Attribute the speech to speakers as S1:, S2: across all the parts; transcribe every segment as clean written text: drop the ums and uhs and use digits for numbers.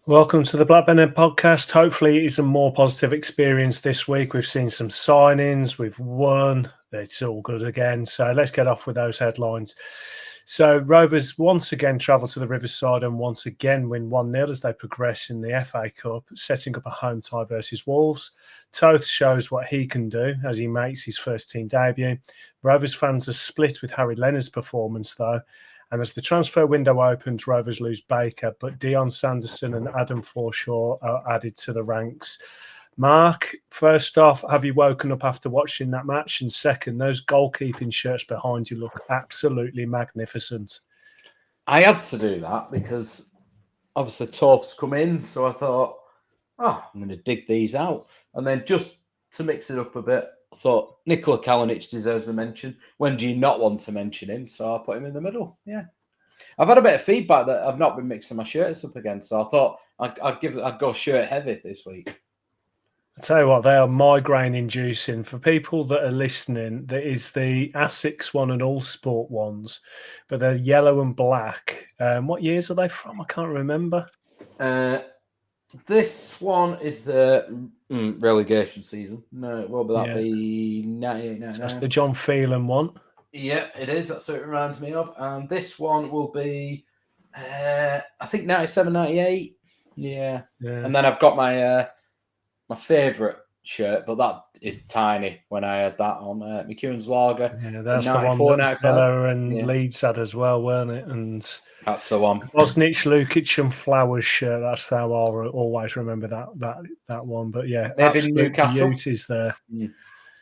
S1: Welcome to the Blackburn End Podcast. Hopefully it's a more positive experience this week. We've seen some signings, we've won, it's all good again. So let's get off with those headlines. So Rovers once again travel to the Riverside and once again win 1-0 as they progress in the FA Cup, setting up a home tie versus Wolves. Toth shows what he can do as he makes his first team debut. Rovers fans are split with Harry Leonard's performance though. And as the transfer window opens, Rovers lose Baker, but Dion Sanderson and Adam Forshaw are added to the ranks. Mark, first off, have you woken up after watching that match? And second, those goalkeeping shirts behind you look absolutely magnificent.
S2: I had to do that because obviously Toth's come in, so I thought, I'm going to dig these out. And then just to mix it up a bit, I thought Nikola Kalinic deserves a mention. When do you not want to mention him? So I put him in the middle. Yeah. I've had a bit of feedback that I've not been mixing my shirts up again. So I thought I'd go shirt heavy this week.
S1: I tell you what, they are migraine inducing. For people that are listening, there is the Asics one and All Sport ones, but they're yellow and black. What years are they from? I can't remember.
S2: This one is the relegation season. No, what would that be? 98,
S1: That's the John Phelan one.
S2: Yeah, it is. That's what it reminds me of. And this one will be, I think 97, 98. Yeah. And then I've got my my favourite shirt, but that is tiny when I had that on McEwen's Lager.
S1: Yeah, that's the one that Villa and Leeds had as well, weren't it? And
S2: that's the one.
S1: Bosnich, Lukic and Flowers shirt. That's how I'll always remember that one. But yeah,
S2: maybe Newcastle
S1: is there.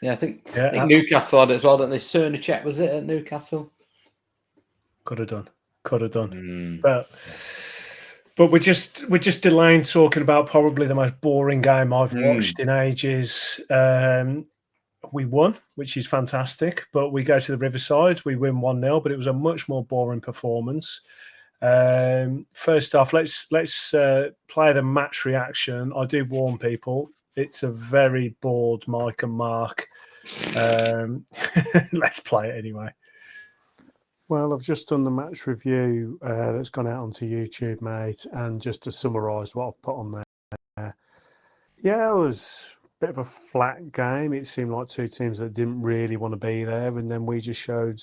S2: Yeah, I think Newcastle had it as well, don't they? Cernacek was it at Newcastle?
S1: Could have done. But we're just delaying talking about probably the most boring game I've watched in ages. We won, which is fantastic. But we go to the Riverside, we win 1-0, but it was a much more boring performance. First off, let's play the match reaction. I do warn people, it's a very bored Mike and Mark. Let's play it anyway.
S3: Well, I've just done the match review that's gone out onto YouTube, mate, and just to summarise what I've put on there. Yeah, it was a bit of a flat game. It seemed like two teams that didn't really want to be there, and then we just showed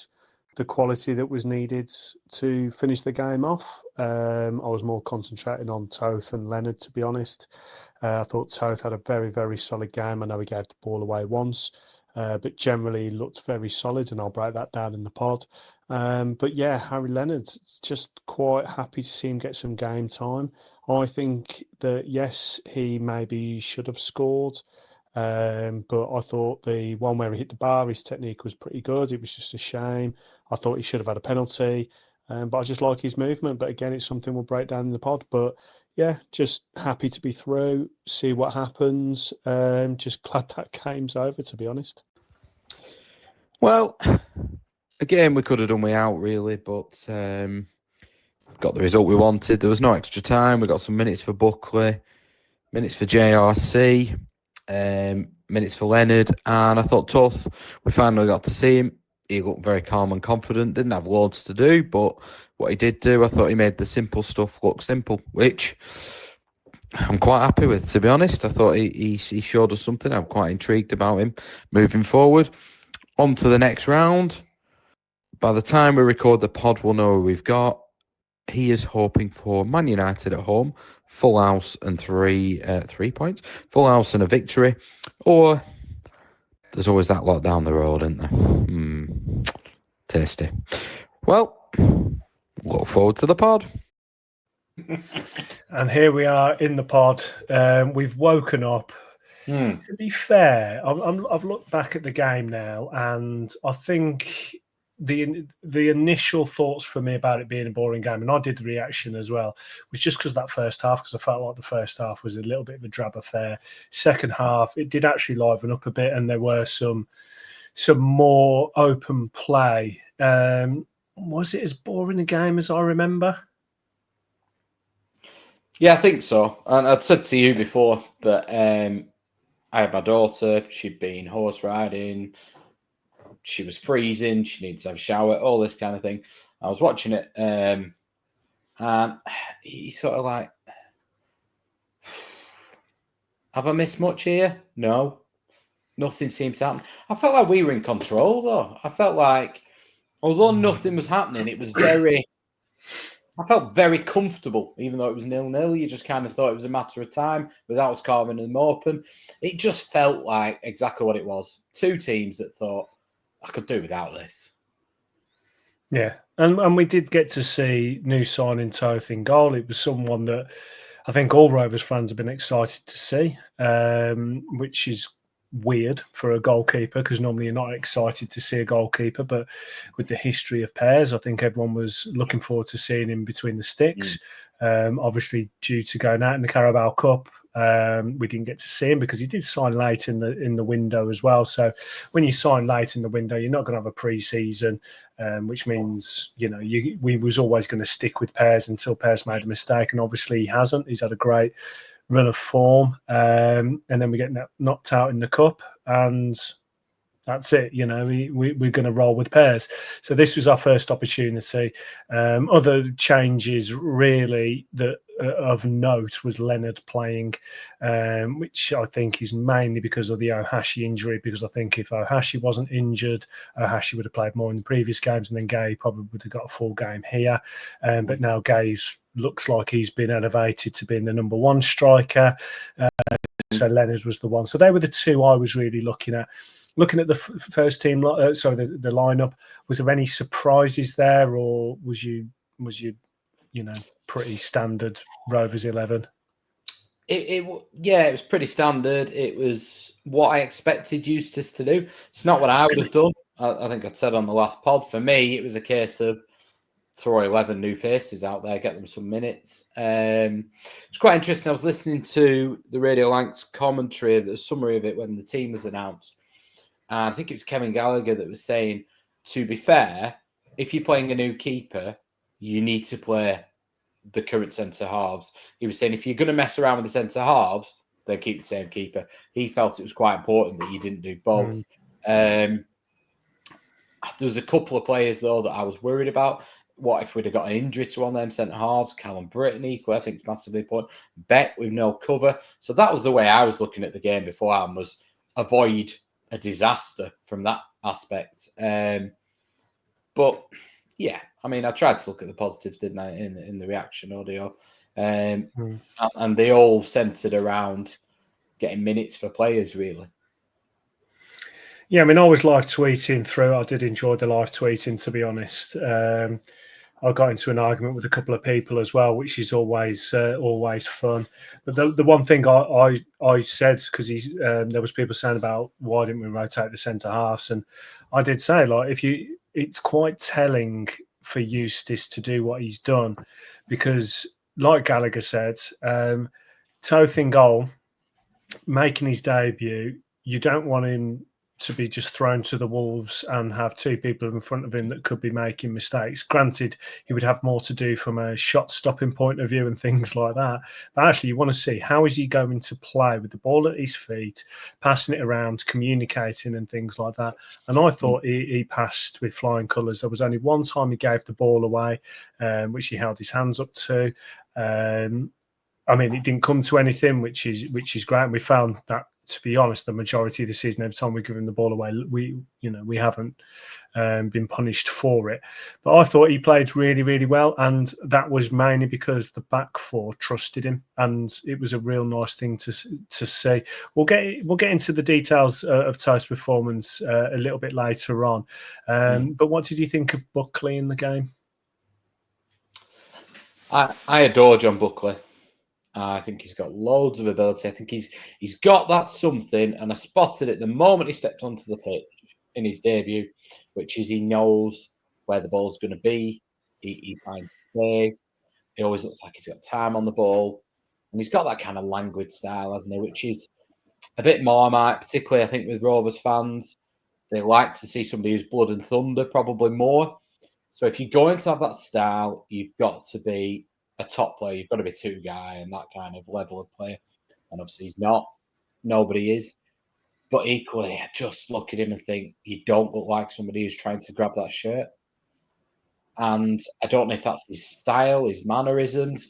S3: the quality that was needed to finish the game off. I was more concentrating on Toth and Leonard, to be honest. I thought Toth had a very, very solid game. I know he gave the ball away once, but generally looked very solid, and I'll break that down in the pod. But yeah, Harry Leonard's just quite happy to see him get some game time. I think that, yes, he maybe should have scored, but I thought the one where he hit the bar, his technique was pretty good. It was just a shame. I thought he should have had a penalty, but I just like his movement. But again, it's something we'll break down in the pod. But yeah, just happy to be through, see what happens. Just glad that game's over, to be honest.
S2: Well, again, we could have done without, really, but got the result we wanted. There was no extra time. We got some minutes for Buckley, minutes for JRC, minutes for Leonard, and I thought Toth, we finally got to see him. He looked very calm and confident, didn't have loads to do, but what he did do, I thought he made the simple stuff look simple, which I'm quite happy with, to be honest. I thought he showed us something. I'm quite intrigued about him moving forward. On to the next round. By the time we record the pod, we'll know who we've got. He is hoping for Man United at home, full house and 3 points, full house and a victory. Or there's always that lot down the road, isn't there? Tasty. Well, look forward to the pod.
S1: And here we are in the pod. We've woken up. To be fair, I've looked back at the game now, and I think the initial thoughts for me about it being a boring game, and I did the reaction as well, was just because that first half, because I felt like the first half was a little bit of a drab affair. Second half, it did actually liven up a bit, and there were some more open play. Was it as boring a game as I remember?
S2: Yeah, I think so. And I'd said to you before that I had my daughter, she'd been horse riding, she was freezing, she needs to have a shower, all this kind of thing. I was watching it, and he sort of like, Have I missed much here? No. Nothing seems to happen. I felt like we were in control, though. I felt like, although nothing was happening, it was I felt very comfortable, even though it was 0-0. You just kind of thought it was a matter of time without us carving them open. It just felt like exactly what it was. Two teams that thought, I could do without this.
S1: Yeah, and we did get to see new signing Toth in goal. It was someone that I think all Rovers fans have been excited to see, which is weird for a goalkeeper because normally you're not excited to see a goalkeeper. But with the history of pairs, I think everyone was looking forward to seeing him between the sticks. Obviously, due to going out in the Carabao Cup, we didn't get to see him because he did sign late in the window as well. So when you sign late in the window, you're not going to have a pre-season, which means we was always going to stick with Pears until Pears made a mistake, and obviously he hasn't. He's had a great run of form, and then we get knocked out in the cup, and that's it. We're going to roll with Pears. So this was our first opportunity. Other changes really that of note was Leonard playing, which I think is mainly because of the Ohashi injury, because I think if Ohashi wasn't injured, Ohashi would have played more in the previous games, and then Gay probably would have got a full game here. But now Gay's looks like he's been elevated to being the number one striker. So Leonard was the one. So they were the two I was really looking at. Looking at the first team, the lineup, was there any surprises there, or was you pretty standard Rovers 11?
S2: It was pretty standard. It was what I expected Eustace to do. It's not what I would have done. I think I'd said on the last pod. For me, it was a case of throw 11 new faces out there, get them some minutes. It's quite interesting. I was listening to the Radio Lanks commentary, the summary of it when the team was announced. I think it was Kevin Gallagher that was saying, to be fair, if you're playing a new keeper, you need to play the current centre halves. He was saying if you're going to mess around with the centre halves, then keep the same keeper. He felt it was quite important that you didn't do both. There was a couple of players, though, that I was worried about. What if we'd have got an injury to one of them centre halves? Callum Brereton, equal, I think is massively important. Beck with no cover. So that was the way I was looking at the game beforehand, was avoid a disaster from that aspect. But yeah, I mean, I tried to look at the positives, didn't I, in the reaction audio, and they all centered around getting minutes for players, really.
S1: Yeah, I mean, I always live tweeting through. I did enjoy the live tweeting, to be honest. I got into an argument with a couple of people as well, which is always fun. But the one thing I said, because there was people saying about why didn't we rotate the centre halves, and I did say, like, it's quite telling for Eustace to do what he's done, because like Gallagher said, Toth in goal, making his debut, you don't want him to be just thrown to the wolves and have two people in front of him that could be making mistakes. Granted, he would have more to do from a shot stopping point of view and things like that. But actually, you want to see how is he going to play with the ball at his feet, passing it around, communicating and things like that. And I thought he passed with flying colours. There was only one time he gave the ball away, which he held his hands up to. I mean, it didn't come to anything, which is great. And we found that, to be honest, the majority of the season, every time we give him the ball away, we haven't been punished for it. But I thought he played really, really well, and that was mainly because the back four trusted him, and it was a real nice thing to see. We'll get into the details of Toth's performance a little bit later on. But what did you think of Buckley in the game?
S2: I adore John Buckley. I think he's got loads of ability. I think he's got that something, and I spotted it the moment he stepped onto the pitch in his debut, which is he knows where the ball's going to be. He finds space. He always looks like he's got time on the ball, and he's got that kind of languid style, hasn't he? Which is a bit Marmite, particularly I think with Rovers fans. They like to see somebody who's blood and thunder, probably more. So if you're going to have that style, you've got to be a top player. You've got to be two guy and that kind of level of player. And obviously he's not. Nobody is. But equally, I just look at him and think, you don't look like somebody who's trying to grab that shirt. And I don't know if that's his style, his mannerisms.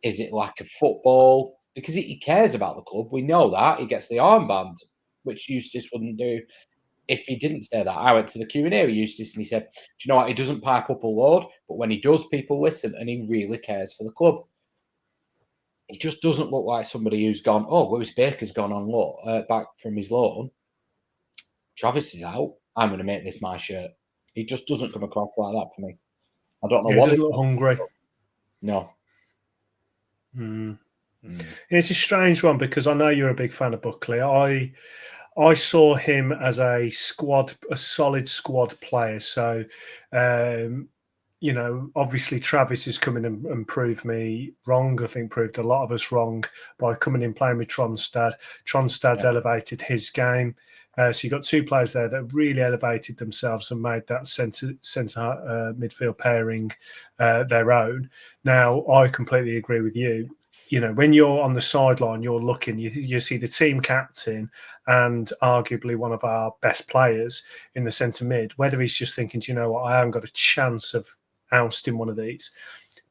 S2: Is it lack of football?
S4: because he cares about the club. We know that. He gets the armband, which Eustace wouldn't do if he didn't say that. I went to the Q&A with Eustace and he said, do you know what? He doesn't pipe up a load, but when he does, people listen and he really cares for the club. He just doesn't look like somebody who's gone, oh, Lewis Baker's gone on loan, back from his loan. Travis is out. I'm going to make this my shirt. He just doesn't come across like that for me. I don't know
S1: what. He doesn't look hungry.
S4: No.
S1: It's a strange one because I know you're a big fan of Buckley. I saw him as a solid squad player. So, obviously Travis has come in and proved me wrong. I think proved a lot of us wrong by coming in playing with Tronstad. Tronstad's elevated his game. So you've got two players there that really elevated themselves and made that centre midfield pairing their own. Now, I completely agree with you. When you're on the sideline, you're looking, you see the team captain and arguably one of our best players in the centre mid, whether he's just thinking, do you know what, I haven't got a chance of ousting one of these.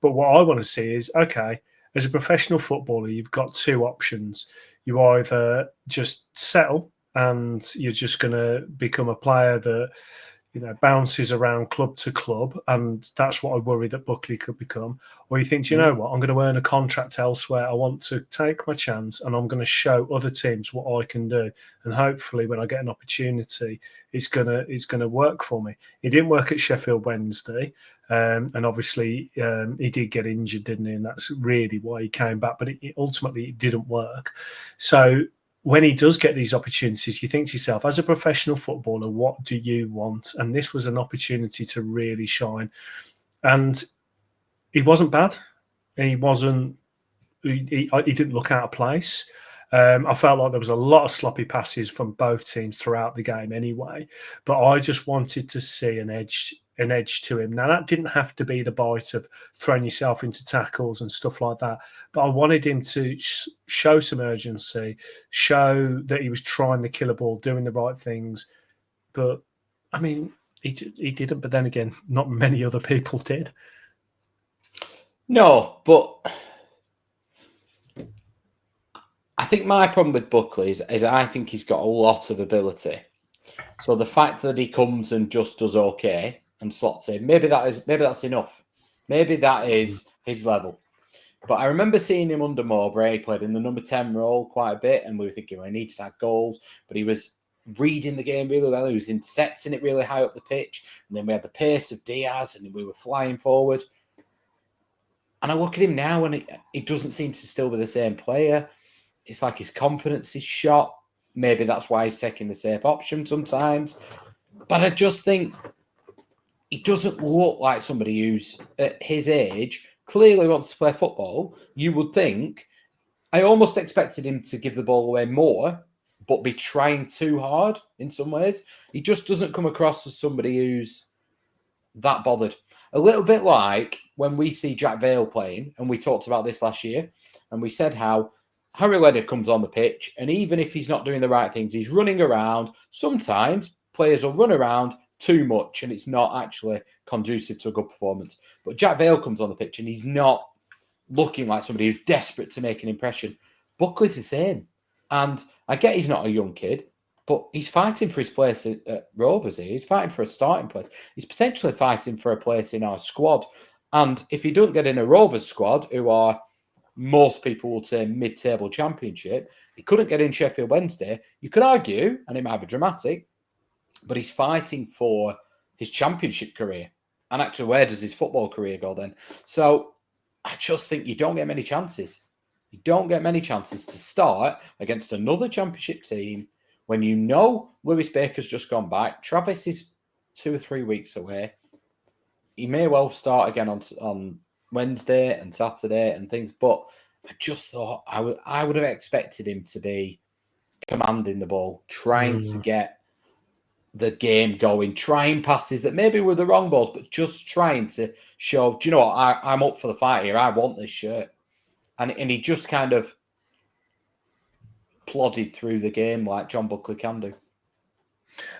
S1: But what I want to see is, okay, as a professional footballer, you've got two options. You either just settle and you're just going to become a player that bounces around club to club, and that's what I worry that Buckley could become. Or you think, you know what, I'm going to earn a contract elsewhere. I want to take my chance, and I'm going to show other teams what I can do. And hopefully, when I get an opportunity, it's gonna work for me. It didn't work at Sheffield Wednesday, and obviously he did get injured, didn't he? And that's really why he came back. But ultimately, it didn't work. So when he does get these opportunities, you think to yourself, as a professional footballer, what do you want? And this was an opportunity to really shine. And he wasn't bad. He didn't look out of place. I felt like there was a lot of sloppy passes from both teams throughout the game anyway. But I just wanted to see an edge to him. Now, that didn't have to be the bite of throwing yourself into tackles and stuff like that. But I wanted him to show some urgency, show that he was trying the killer ball, doing the right things. But, I mean, he didn't. But then again, not many other people did.
S4: No, but I think my problem with Buckley is I think he's got a lot of ability. So the fact that he comes and just does okay and slots in, maybe that's enough. Maybe that is his level. But I remember seeing him under Mowbray. He played in the number 10 role quite a bit, and we were thinking, well, he needs to have goals. But he was reading the game really well. He was intercepting it really high up the pitch. And then we had the pace of Diaz, and we were flying forward. And I look at him now, and he doesn't seem to still be the same player. It's like his confidence is shot. Maybe that's why he's taking the safe option sometimes. But I just think he doesn't look like somebody who's at his age clearly wants to play football. You would think, I almost expected him to give the ball away more, but be trying too hard in some ways. He just doesn't come across as somebody who's that bothered. A little bit like when we see Jack Vale playing, and we talked about this last year, and we said how Harry Leonard comes on the pitch, and even if he's not doing the right things, he's running around. Sometimes players will run around too much, and it's not actually conducive to a good performance. But Jack Vale comes on the pitch, and he's not looking like somebody who's desperate to make an impression. Buckley's the same. And I get he's not a young kid, but he's fighting for his place at Rovers here. He's fighting for a starting place. He's potentially fighting for a place in our squad. And if he doesn't get in a Rovers squad, who are, most people would say, mid-table championship, he couldn't get in Sheffield Wednesday. You could argue, and it might be dramatic, but he's fighting for his championship career. And actually, where does his football career go then? So I just think you don't get many chances. You don't get many chances to start against another championship team when you know Lewis Baker's just gone back. Travis is 2 or 3 weeks away. He may well start again on Wednesday and Saturday and things, but I just thought I would have expected him to be commanding the ball, trying to get the game going, trying passes that maybe were the wrong balls, but just trying to show, do you know what, I'm up for the fight here. I want this shirt. And he just kind of plodded through the game like John Buckley can do.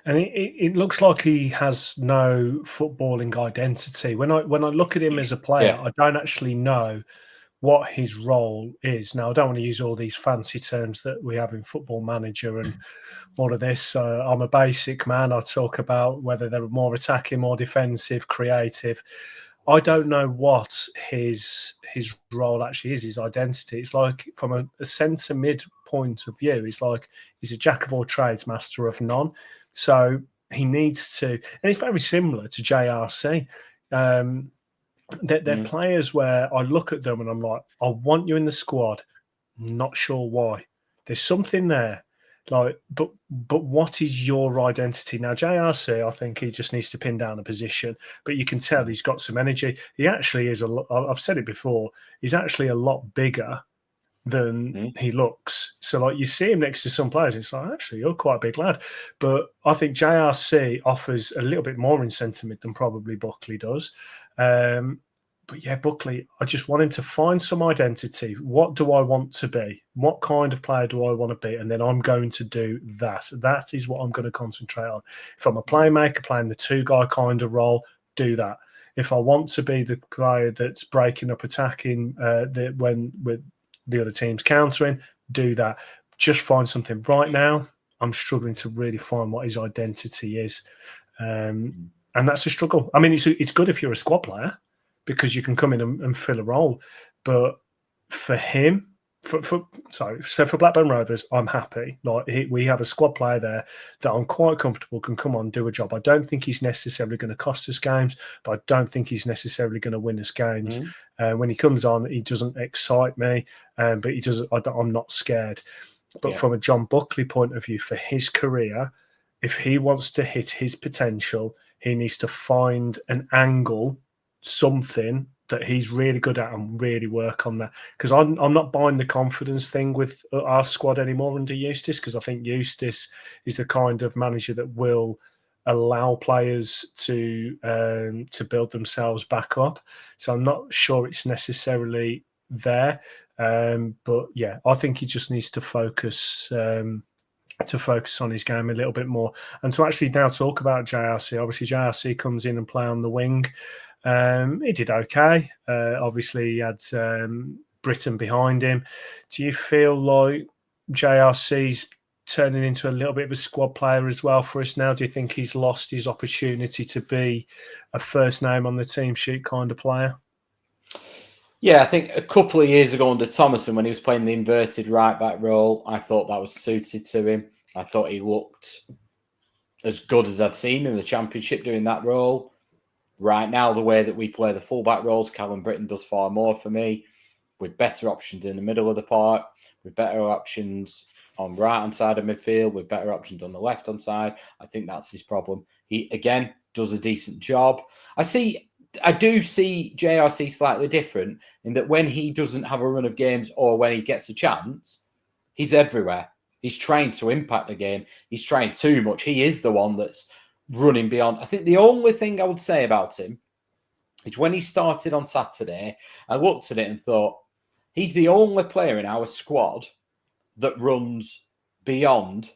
S1: And it looks like he has no footballing identity. When I look at him as a player, I don't actually know what his role is. Now, I don't want to use all these fancy terms that we have in Football Manager and all of this. I'm a basic man. I talk about whether they're more attacking, more defensive, creative. I don't know what his role actually is, his identity. It's like from a centre mid point of view, it's like he's a jack of all trades, master of none. So he needs to, and it's very similar to JRC. They're players where I look at them and I'm like, I want you in the squad. Not sure why. There's something there. But what is your identity? Now, JRC, I think he just needs to pin down a position, but you can tell he's got some energy. He actually is I've said it before, he's actually a lot bigger than he looks. So, like, you see him next to some players, it's like, actually, you're quite a big lad. But I think JRC offers a little bit more in centre mid than probably Buckley does. But yeah, Buckley, I just want him to find some identity. What do I want to be? What kind of player do I want to be? And then I'm going to do that. That is what I'm going to concentrate on. If I'm a playmaker playing the two-guy kind of role, do that. If I want to be the player that's breaking up attacking when with the other team's countering, do that. Just find something. Right now, I'm struggling to really find what his identity is. And that's a struggle. I mean, it's good if you're a squad player, because you can come in and fill a role. But for him, for Blackburn Rovers, I'm happy. Like, we have a squad player there that I'm quite comfortable can come on and do a job. I don't think he's necessarily going to cost us games, but I don't think he's necessarily going to win us games. When he comes on, he doesn't excite me, but he doesn't. I'm not scared. But from a John Buckley point of view, for his career, if he wants to hit his potential, he needs to find an angle, something that he's really good at, and really work on that. Because I'm not buying the confidence thing with our squad anymore under Eustace, because I think Eustace is the kind of manager that will allow players to build themselves back up. So I'm not sure it's necessarily there. But yeah, I think he just needs to focus on his game a little bit more. And to actually now talk about JRC, obviously JRC comes in and play on the wing. He did okay. Obviously, he had Brereton behind him. Do you feel like JRC's turning into a little bit of a squad player as well for us now? Do you think he's lost his opportunity to be a first name on the team sheet kind of player?
S4: Yeah, I think a couple of years ago under Thomason, when he was playing the inverted right-back role, I thought that was suited to him. I thought he looked as good as I'd seen in the Championship doing that role. Right now, the way that we play the fullback roles, Callum Britton does far more for me, with better options in the middle of the park, with better options on the right-hand side of midfield, with better options on the left-hand side. I think that's his problem. He, again, does a decent job. I do see JRC slightly different in that when he doesn't have a run of games or when he gets a chance, he's everywhere. He's trying to impact the game. He's trying too much. He is the one that's running beyond. I think the only thing I would say about him is when he started on Saturday, I looked at it and thought, he's the only player in our squad that runs beyond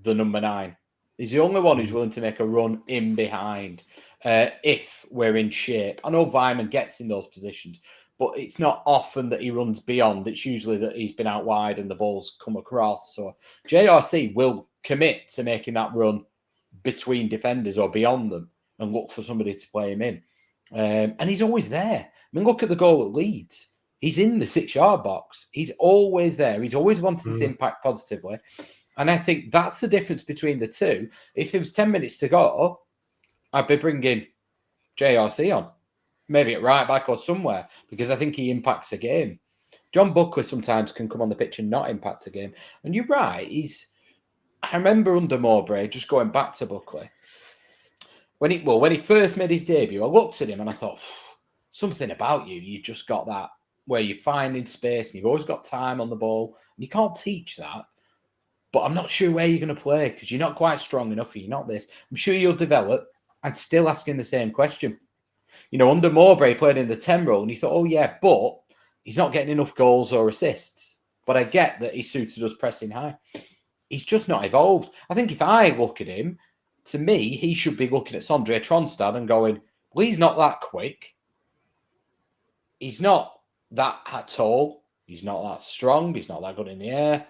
S4: the number 9. He's the only one who's willing to make a run in behind if we're in shape. I know Vyman gets in those positions, but it's not often that he runs beyond. It's usually that he's been out wide and the ball's come across. So JRC will commit to making that run between defenders or beyond them and look for somebody to play him in. And he's always there. I mean, look at the goal at Leeds. He's in the 6-yard box. He's always there. He's always wanting to impact positively. And I think that's the difference between the two. If it was 10 minutes to go, I'd be bringing JRC on, maybe at right back or somewhere, because I think he impacts a game. John Buckley sometimes can come on the pitch and not impact a game. And you're right. I remember under Mowbray, just going back to Buckley, when he first made his debut, I looked at him and I thought, something about you. You just got that where you're finding space and you've always got time on the ball. And you can't teach that. But I'm not sure where you're going to play because you're not quite strong enough. You're not this. I'm sure you'll develop. And still asking the same question. Under Mowbray, he played in the 10 role and you thought, oh yeah, but he's not getting enough goals or assists. But I get that he suited us pressing high. He's just not evolved. I think if I look at him, to me, he should be looking at Sondre Tronstad and going, well, he's not that quick. He's not that tall. He's not that strong. He's not that good in the air.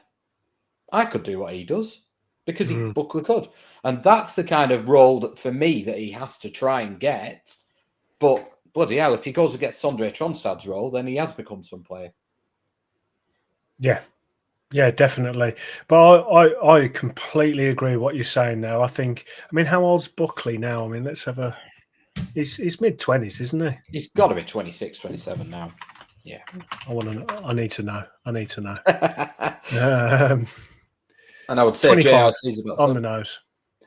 S4: I could do what he does because Buckley could. And that's the kind of role that, for me, that he has to try and get. But bloody hell, if he goes and gets Sondre Tronstad's role, then he has become some player.
S1: Yeah, definitely. But I completely agree with what you're saying now. I mean, how old's Buckley now? I mean, let's have a... He's mid-20s, isn't he?
S4: He's got to be 26, 27 now. Yeah.
S1: I need to know.
S4: And I would say
S1: 25
S4: JRC's about
S1: on the nose.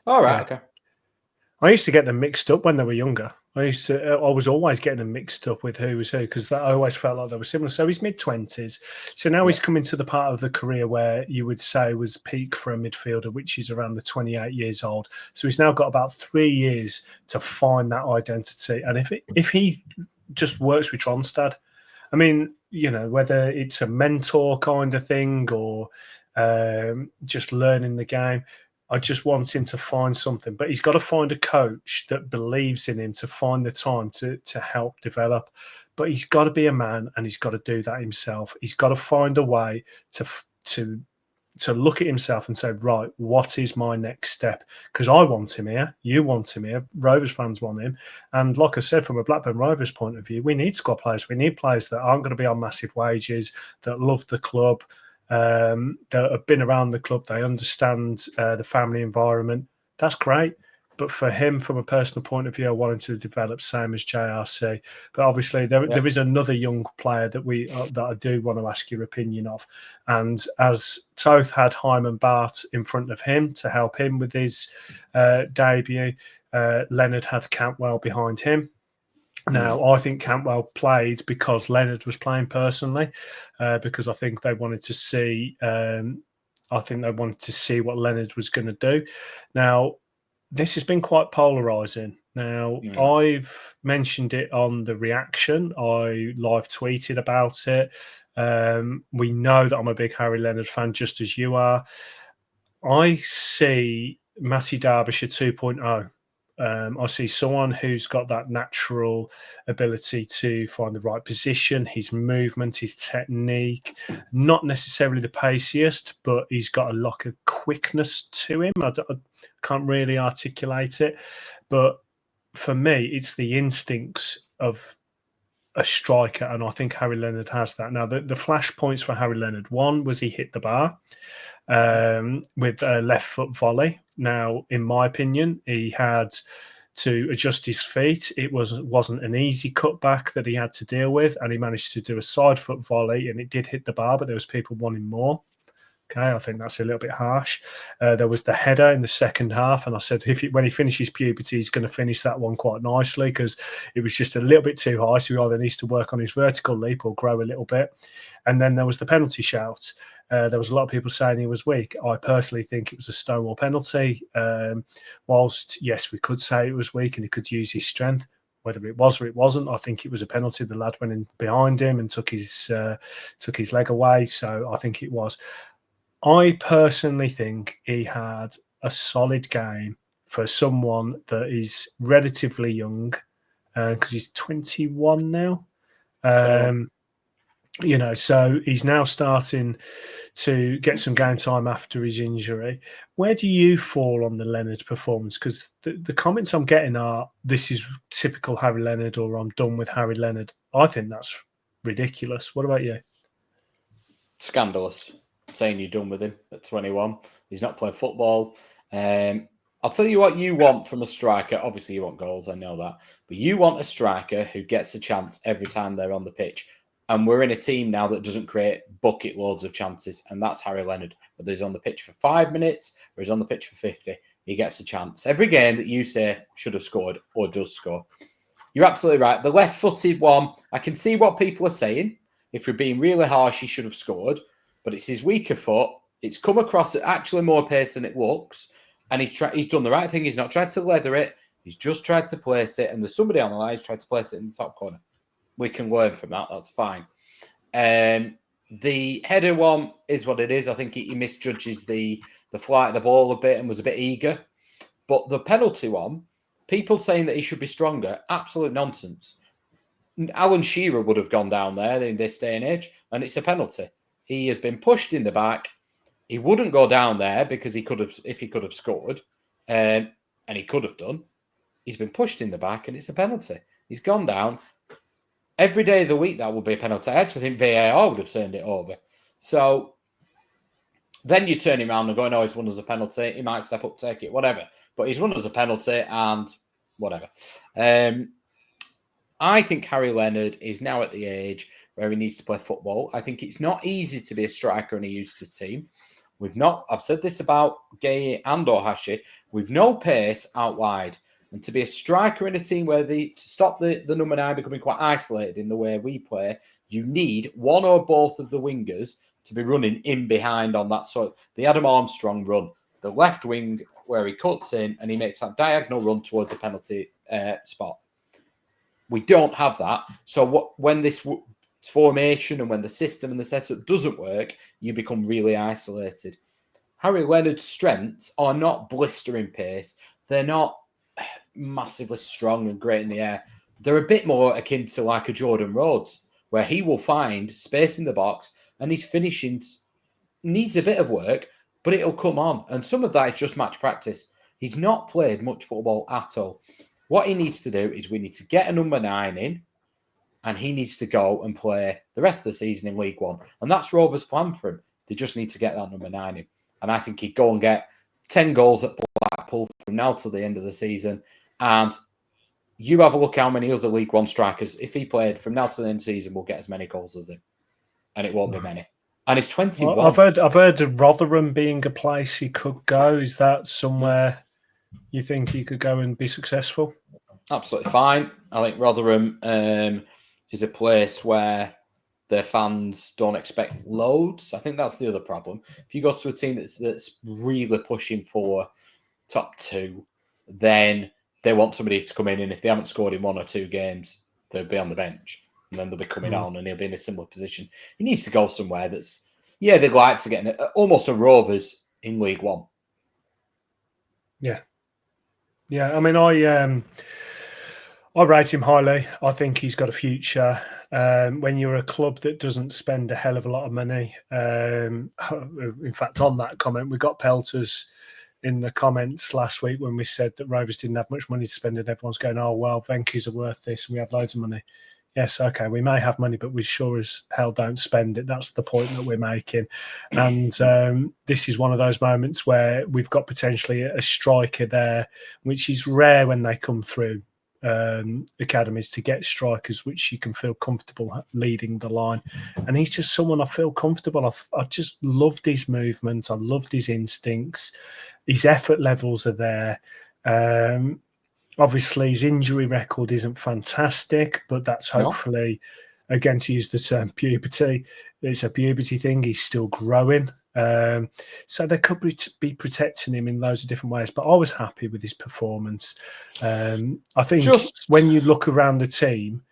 S4: All right, okay.
S1: I used to get them mixed up when they were younger. I was always getting them mixed up with who was who because I always felt like they were similar. So he's mid-20s. So now he's coming to the part of the career where you would say was peak for a midfielder, which is around the 28 years old. So he's now got about 3 years to find that identity. And if he just works with Tronstad, I mean, you know, whether it's a mentor kind of thing or just learning the game, I just want him to find something. But he's got to find a coach that believes in him to find the time to help develop. But he's got to be a man and he's got to do that himself. He's got to find a way to look at himself and say, right, what is my next step? Because I want him here. You want him here. Rovers fans want him. And like I said, from a Blackburn Rovers point of view, we need squad players. We need players that aren't going to be on massive wages, that love the club, that have been around the club. They understand the family environment. That's great. But for him, from a personal point of view, I want him to develop same as JRC. But obviously, there is another young player that I do want to ask your opinion of. And as Toth had Hyman Bart in front of him to help him with his debut, Leonard had Cantwell behind him. Now, I think Cantwell played because Leonard was playing personally, because I think they wanted to see. What Leonard was going to do. Now, this has been quite polarising. Now, I've mentioned it on the reaction. I live tweeted about it. We know that I'm a big Harry Leonard fan, just as you are. I see Matty Derbyshire 2.0. I see someone who's got that natural ability to find the right position, his movement, his technique, not necessarily the paciest, but he's got a lot of quickness to him. I can't really articulate it, but for me, it's the instincts of a striker, and I think Harry Leonard has that. Now, the flash points for Harry Leonard, one was he hit the bar with a left foot volley. Now, in my opinion, he had to adjust his feet. It wasn't an easy cutback that he had to deal with, and he managed to do a side foot volley, and it did hit the bar, but there was people wanting more. Okay, I think that's a little bit harsh. There was the header in the second half, and I said when he finishes puberty, he's going to finish that one quite nicely because it was just a little bit too high, so he either needs to work on his vertical leap or grow a little bit. And then there was the penalty shout. There was a lot of people saying he was weak. I personally think it was a Stonewall penalty. Whilst, yes, we could say it was weak and he could use his strength. Whether it was or it wasn't, I think it was a penalty. The lad went in behind him and took his leg away. So I think it was. I personally think he had a solid game for someone that is relatively young, because he's 21 now. You know, so he's now starting to get some game time after his injury. Where do you fall on the Leonard performance? Because the comments I'm getting are, this is typical Harry Leonard, or I'm done with Harry Leonard. I think that's ridiculous. What about you?
S4: Scandalous. Saying you're done with him at 21. He's not played football. I'll tell you what you want from a striker. Obviously, you want goals. I know that. But you want a striker who gets a chance every time they're on the pitch. And we're in a team now that doesn't create bucket loads of chances. And that's Harry Leonard. Whether he's on the pitch for 5 minutes or he's on the pitch for 50, he gets a chance. Every game that you say should have scored or does score. You're absolutely right. The left-footed one, I can see what people are saying. If we're being really harsh, he should have scored. But it's his weaker foot. It's come across at actually more pace than it looks. And he's done the right thing. He's not tried to leather it. He's just tried to place it. And there's somebody on the line who's tried to place it in the top corner. We can learn from that. That's fine. The header one is what it is. I think he misjudges the flight of the ball a bit and was a bit eager. But the penalty one, people saying that he should be stronger, absolute nonsense. Alan Shearer would have gone down there in this day and age, and it's a penalty. He has been pushed in the back. He wouldn't go down there because he could have scored, and he could have done. He's been pushed in the back, and it's a penalty. He's gone down. Every day of the week, that would be a penalty. I actually think VAR would have turned it over. So then you turn him around and go, no, he's won as a penalty. He might step up, take it, whatever. But he's won as a penalty and whatever. I think Harry Leonard is now at the age where he needs to play football. I think it's not easy to be a striker in a Eustace team. I've said this about Gay and Ohashi. We've no pace out wide. And to be a striker in a team where to stop the number 9 becoming quite isolated in the way we play, you need one or both of the wingers to be running in behind on that sort. The Adam Armstrong run, the left wing where he cuts in and he makes that diagonal run towards the penalty spot. We don't have that. So when this formation and when the system and the setup doesn't work, you become really isolated. Harry Leonard's strengths are not blistering pace. They're not massively strong and great in the air. They're a bit more akin to like a Jordan Rhodes, where he will find space in the box and his finishing needs a bit of work, but it'll come on. And some of that is just match practice. He's not played much football at all. What he needs to do is we need to get a number 9 in, and he needs to go and play the rest of the season in League One. And that's Rovers' plan for him. They just need to get that number 9 in. And I think he'd go and get 10 goals at Blackpool from now till the end of the season. And you have a look how many other League One strikers, if he played from now till the end of the season, will get as many goals as him. And it won't be many. And he's 21.
S1: Well, I've heard of Rotherham being a place he could go. Is that somewhere you think he could go and be successful?
S4: Absolutely fine. I think Rotherham is a place where their fans don't expect loads. I think that's the other problem. If you go to a team that's really pushing for top 2, then they want somebody to come in, and if they haven't scored in 1 or 2 games, they'll be on the bench, and then they'll be coming on, and he'll be in a similar position. He needs to go somewhere that's, they'd like to get in almost a Rovers in League One.
S1: Yeah. I mean, I rate him highly. I think he's got a future. When you're a club that doesn't spend a hell of a lot of money, in fact, on that comment, we got pelters in the comments last week when we said that Rovers didn't have much money to spend, and everyone's going, oh, well, Venky's are worth this, and we have loads of money. Yes, okay, we may have money, but we sure as hell don't spend it. That's the point that we're making. And this is one of those moments where we've got potentially a striker there, which is rare when they come through academies, to get strikers which you can feel comfortable leading the line. And he's just someone I feel comfortable. I just loved his movement. I loved his instincts. His effort levels are there. Obviously, his injury record isn't fantastic, but that's hopefully, again, to use the term puberty, it's a puberty thing. He's still growing. So they could be protecting him in loads of different ways. But I was happy with his performance. I think when you look around the team,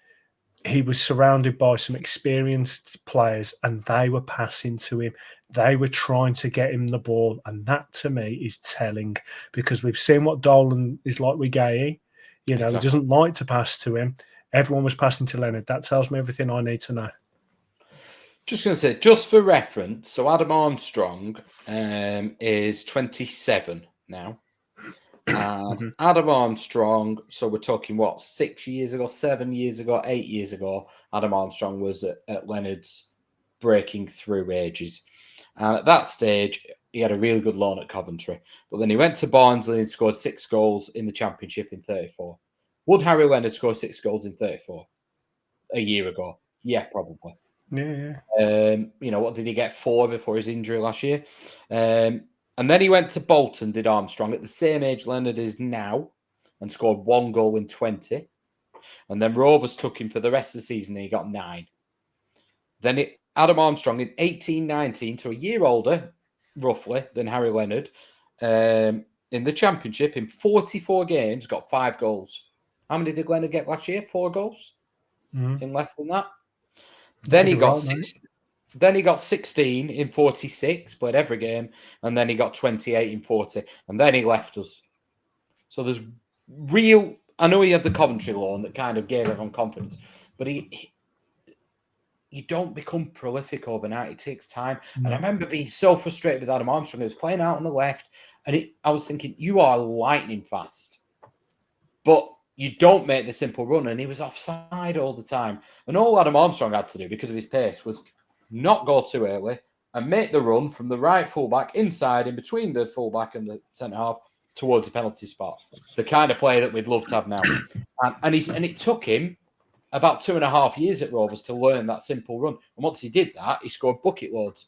S1: he was surrounded by some experienced players, and they were passing to him. They were trying to get him the ball, and that to me is telling, because we've seen what Dolan is like with Gay. He doesn't like to pass to him. Everyone was passing to Leonard. That tells me everything I need to know.
S4: Just going to say, just for reference, so Adam Armstrong is 27 now. And Adam Armstrong, so we're talking, 6 years ago, 7 years ago, 8 years ago, Adam Armstrong was at Leonard's breaking through ages. And at that stage, he had a really good loan at Coventry. But then he went to Barnsley and scored 6 goals in the Championship in 34. Would Harry Leonard score 6 goals in 34 a year ago? Yeah, probably.
S1: Yeah.
S4: What did he get 4 before his injury last year? And then he went to Bolton, did Armstrong, at the same age Leonard is now, and scored 1 goal in 20. And then Rovers took him for the rest of the season, and he got 9. Then Adam Armstrong in 18-19, so a year older, roughly, than Harry Leonard, in the Championship, in 44 games, got 5 goals. How many did Leonard get last year? 4 goals? In less than that? Then he got 16. Then he got 16 in 46, played every game, and then he got 28 in 40, and then he left us. So there's real... I know he had the Coventry loan that kind of gave everyone confidence, but you don't become prolific overnight. It takes time.
S1: No.
S4: And I remember being so frustrated with Adam Armstrong. He was playing out on the left, and I was thinking, you are lightning fast, but you don't make the simple run. And he was offside all the time. And all Adam Armstrong had to do, because of his pace, was not go too early and make the run from the right fullback inside, in between the fullback and the centre half, towards the penalty spot. The kind of play that we'd love to have now. And it took him about 2.5 years at Rovers to learn that simple run. And once he did that, he scored bucket loads.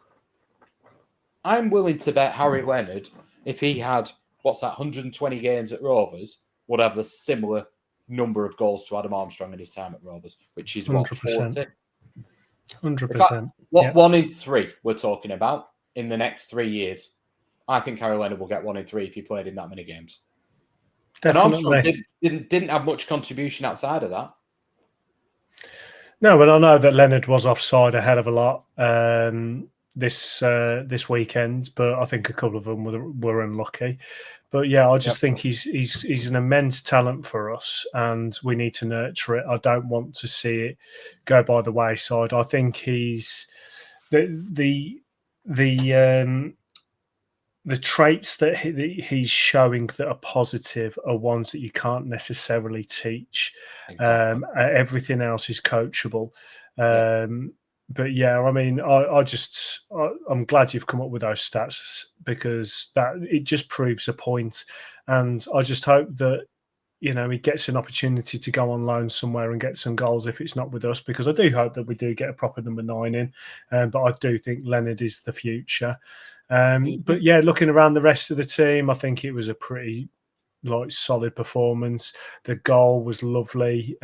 S4: I'm willing to bet Harry Leonard, if he had, 120 games at Rovers, would have the similar number of goals to Adam Armstrong in his time at Rovers, which is
S1: 100%.
S4: 40?
S1: 100%.
S4: What 1 in 3 we're talking about in the next 3 years? I think Harry Leonard will get 1 in 3 if he played in that many games.
S1: Definitely.
S4: And Armstrong didn't have much contribution outside of that.
S1: No, but I know that Leonard was offside a hell of a lot this weekend, but I think a couple of them were unlucky. But yeah, I just think he's an immense talent for us, and we need to nurture it. I don't want to see it go by the wayside. I think he's the traits that he's showing that are positive are ones that you can't necessarily teach. Exactly. Everything else is coachable. But yeah, I mean, I'm glad you've come up with those stats, because that it just proves a point. And I just hope that, he gets an opportunity to go on loan somewhere and get some goals if it's not with us, because I do hope that we do get a proper number 9 in. But I do think Leonard is the future. But yeah, looking around the rest of the team, I think it was a pretty solid performance. The goal was lovely.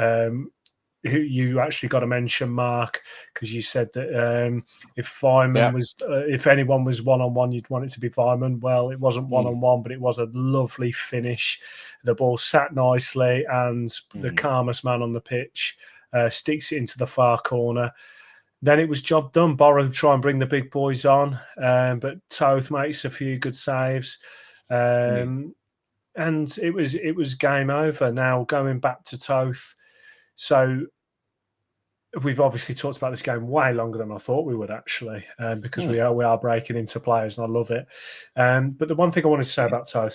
S1: You actually got to mention Mark, because you said that if Vyman was, if anyone was 1-on-1, you'd want it to be Vyman. Well, it wasn't 1-on-1, but it was a lovely finish. The ball sat nicely, and the calmest man on the pitch sticks it into the far corner. Then it was job done. Borrow try and bring the big boys on, but Toth makes a few good saves, and it was game over. Now going back to Toth. So we've obviously talked about this game way longer than I thought we would, actually, because we are breaking into players, and I love it. But the one thing I wanted to say about Toth,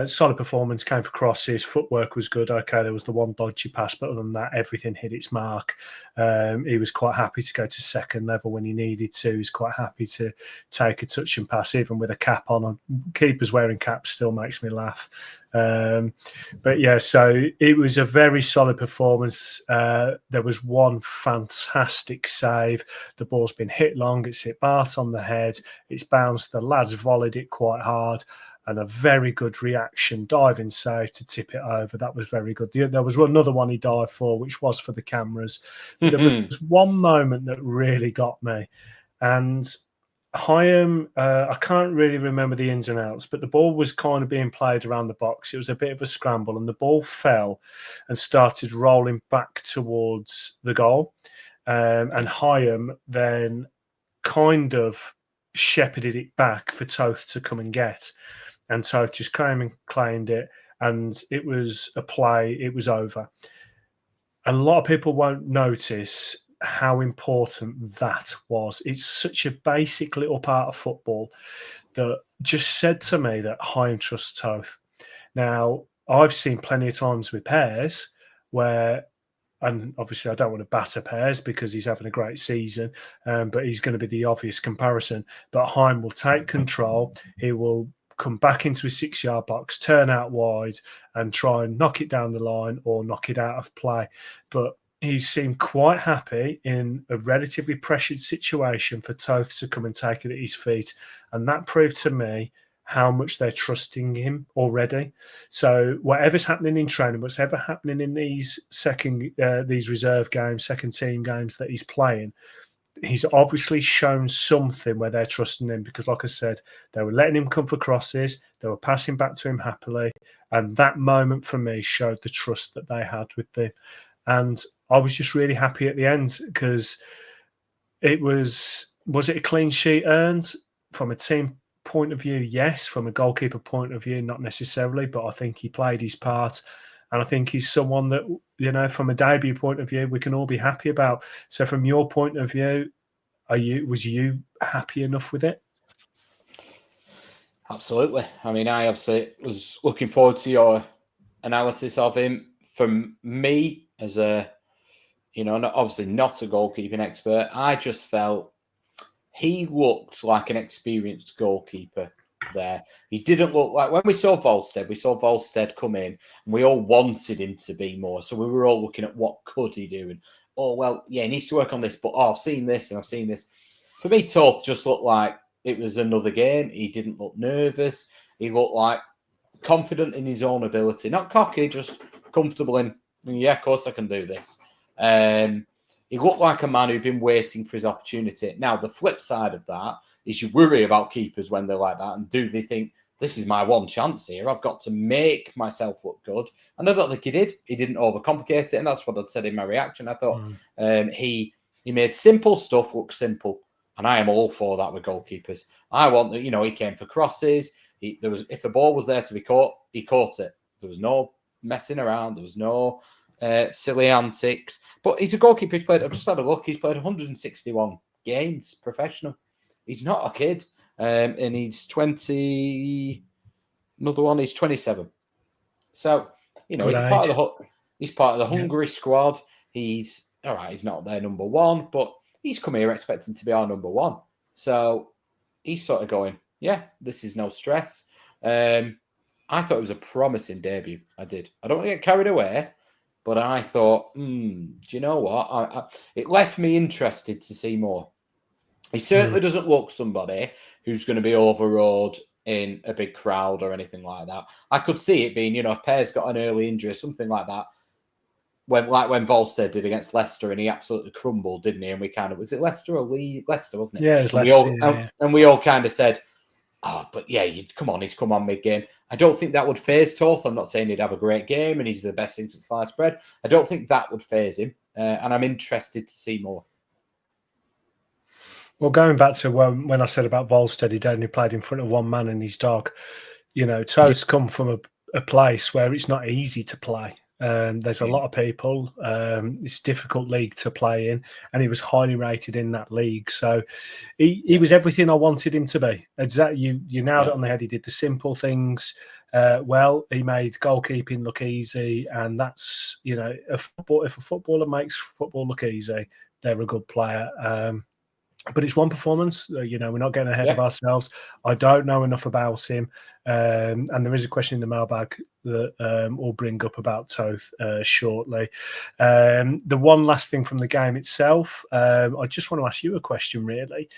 S1: solid performance, came for crosses, footwork was good. Okay, there was the one dodgy pass, but other than that, everything hit its mark. He was quite happy to go to second level when he needed to. He was quite happy to take a touch and pass, even with a cap on. Keepers wearing caps still makes me laugh. But yeah, so it was a very solid performance. There was one fantastic save. The ball's been hit long. It's hit Bart on the head. It's bounced. The lads volleyed it quite hard. And a very good reaction, diving save to tip it over. That was very good. There was another one he dived for, which was for the cameras. There was one moment that really got me. And Hyam, I can't really remember the ins and outs, but the ball was kind of being played around the box. It was a bit of a scramble, and the ball fell and started rolling back towards the goal. And Hyam then kind of shepherded it back for Toth to come and get. And Toth just came and claimed it, and it was a play. It was over. A lot of people won't notice how important that was. It's such a basic little part of football that just said to me that Hyam trusts Toth. Now, I've seen plenty of times with pairs where, and obviously I don't want to batter Pears because he's having a great season, but he's going to be the obvious comparison. But Hyam will take control. He will come back into his 6-yard box, turn out wide, and try and knock it down the line or knock it out of play. But he seemed quite happy in a relatively pressured situation for Toth to come and take it at his feet. And that proved to me how much they're trusting him already. So whatever's happening in training, whatever happening in these reserve games, second team games that he's playing, he's obviously shown something where they're trusting him, because like I said, they were letting him come for crosses, they were passing back to him happily, and that moment for me showed the trust that they had with him. And I was just really happy at the end, because it was it a clean sheet earned from a team point of view? Yes. From a goalkeeper point of view, not necessarily, but I think he played his part, and I think he's someone that from a debut point of view, we can all be happy about. So from your point of view, was you happy enough with it?
S4: Absolutely. I mean, I obviously was looking forward to your analysis of him. From me, as a, obviously not a goalkeeping expert, I just felt he looked like an experienced goalkeeper there. He didn't look like, when we saw Volstead come in, and we all wanted him to be more. So we were all looking at what could he do, and he needs to work on this, but I've seen this and I've seen this. For me, Toth just looked like it was another game. He didn't look nervous. He looked like confident in his own ability, not cocky, just comfortable in, yeah, of course I can do this. He looked like a man who'd been waiting for his opportunity. Now, the flip side of that is you worry about keepers when they're like that, and do they think, this is my one chance here, I've got to make myself look good? And I don't think he did. He didn't overcomplicate it, and that's what I'd said in my reaction. I thought he made simple stuff look simple, and I am all for that with goalkeepers. I want, he came for crosses. If a ball was there to be caught, he caught it. There was no messing around. There was no silly antics. But he's a goalkeeper. I've just had a look. He's played 161 games professional. He's not a kid. And he's 20. Another one, he's 27. So, he's part of the Hungary squad. He's all right. He's not their number one, but he's come here expecting to be our number one. So he's sort of going, yeah, this is no stress. I thought it was a promising debut. I did. I don't want to get carried away, but I thought, do you know what? It left me interested to see more. He certainly doesn't look somebody who's going to be overawed in a big crowd or anything like that. I could see it being, if Pear's got an early injury or something like that, when Volstead did against Leicester, and he absolutely crumbled, didn't he? And we kind of, was it Leicester or Leicester, wasn't it?
S1: Yeah, it was Leicester.
S4: And we all kind of said, oh, but yeah, come on, he's come on mid-game. I don't think that would phase Toth. I'm not saying he'd have a great game and he's the best thing since sliced bread. I don't think that would phase him, and I'm interested to see more.
S1: Well, going back to when I said about Volstead, he'd only played in front of one man and his dog. Toth's come from a place where it's not easy to play. There's a lot of people. It's a difficult league to play in, and he was highly rated in that league. So he was everything I wanted him to be. Exactly, you nailed it on the head. He did the simple things well. He made goalkeeping look easy, and that's if a footballer makes football look easy, they're a good player. But it's one performance. We're not getting ahead of ourselves. I don't know enough about him. And there is a question in the mailbag that we'll bring up about Toth shortly. The one last thing from the game itself, I just want to ask you a question, really.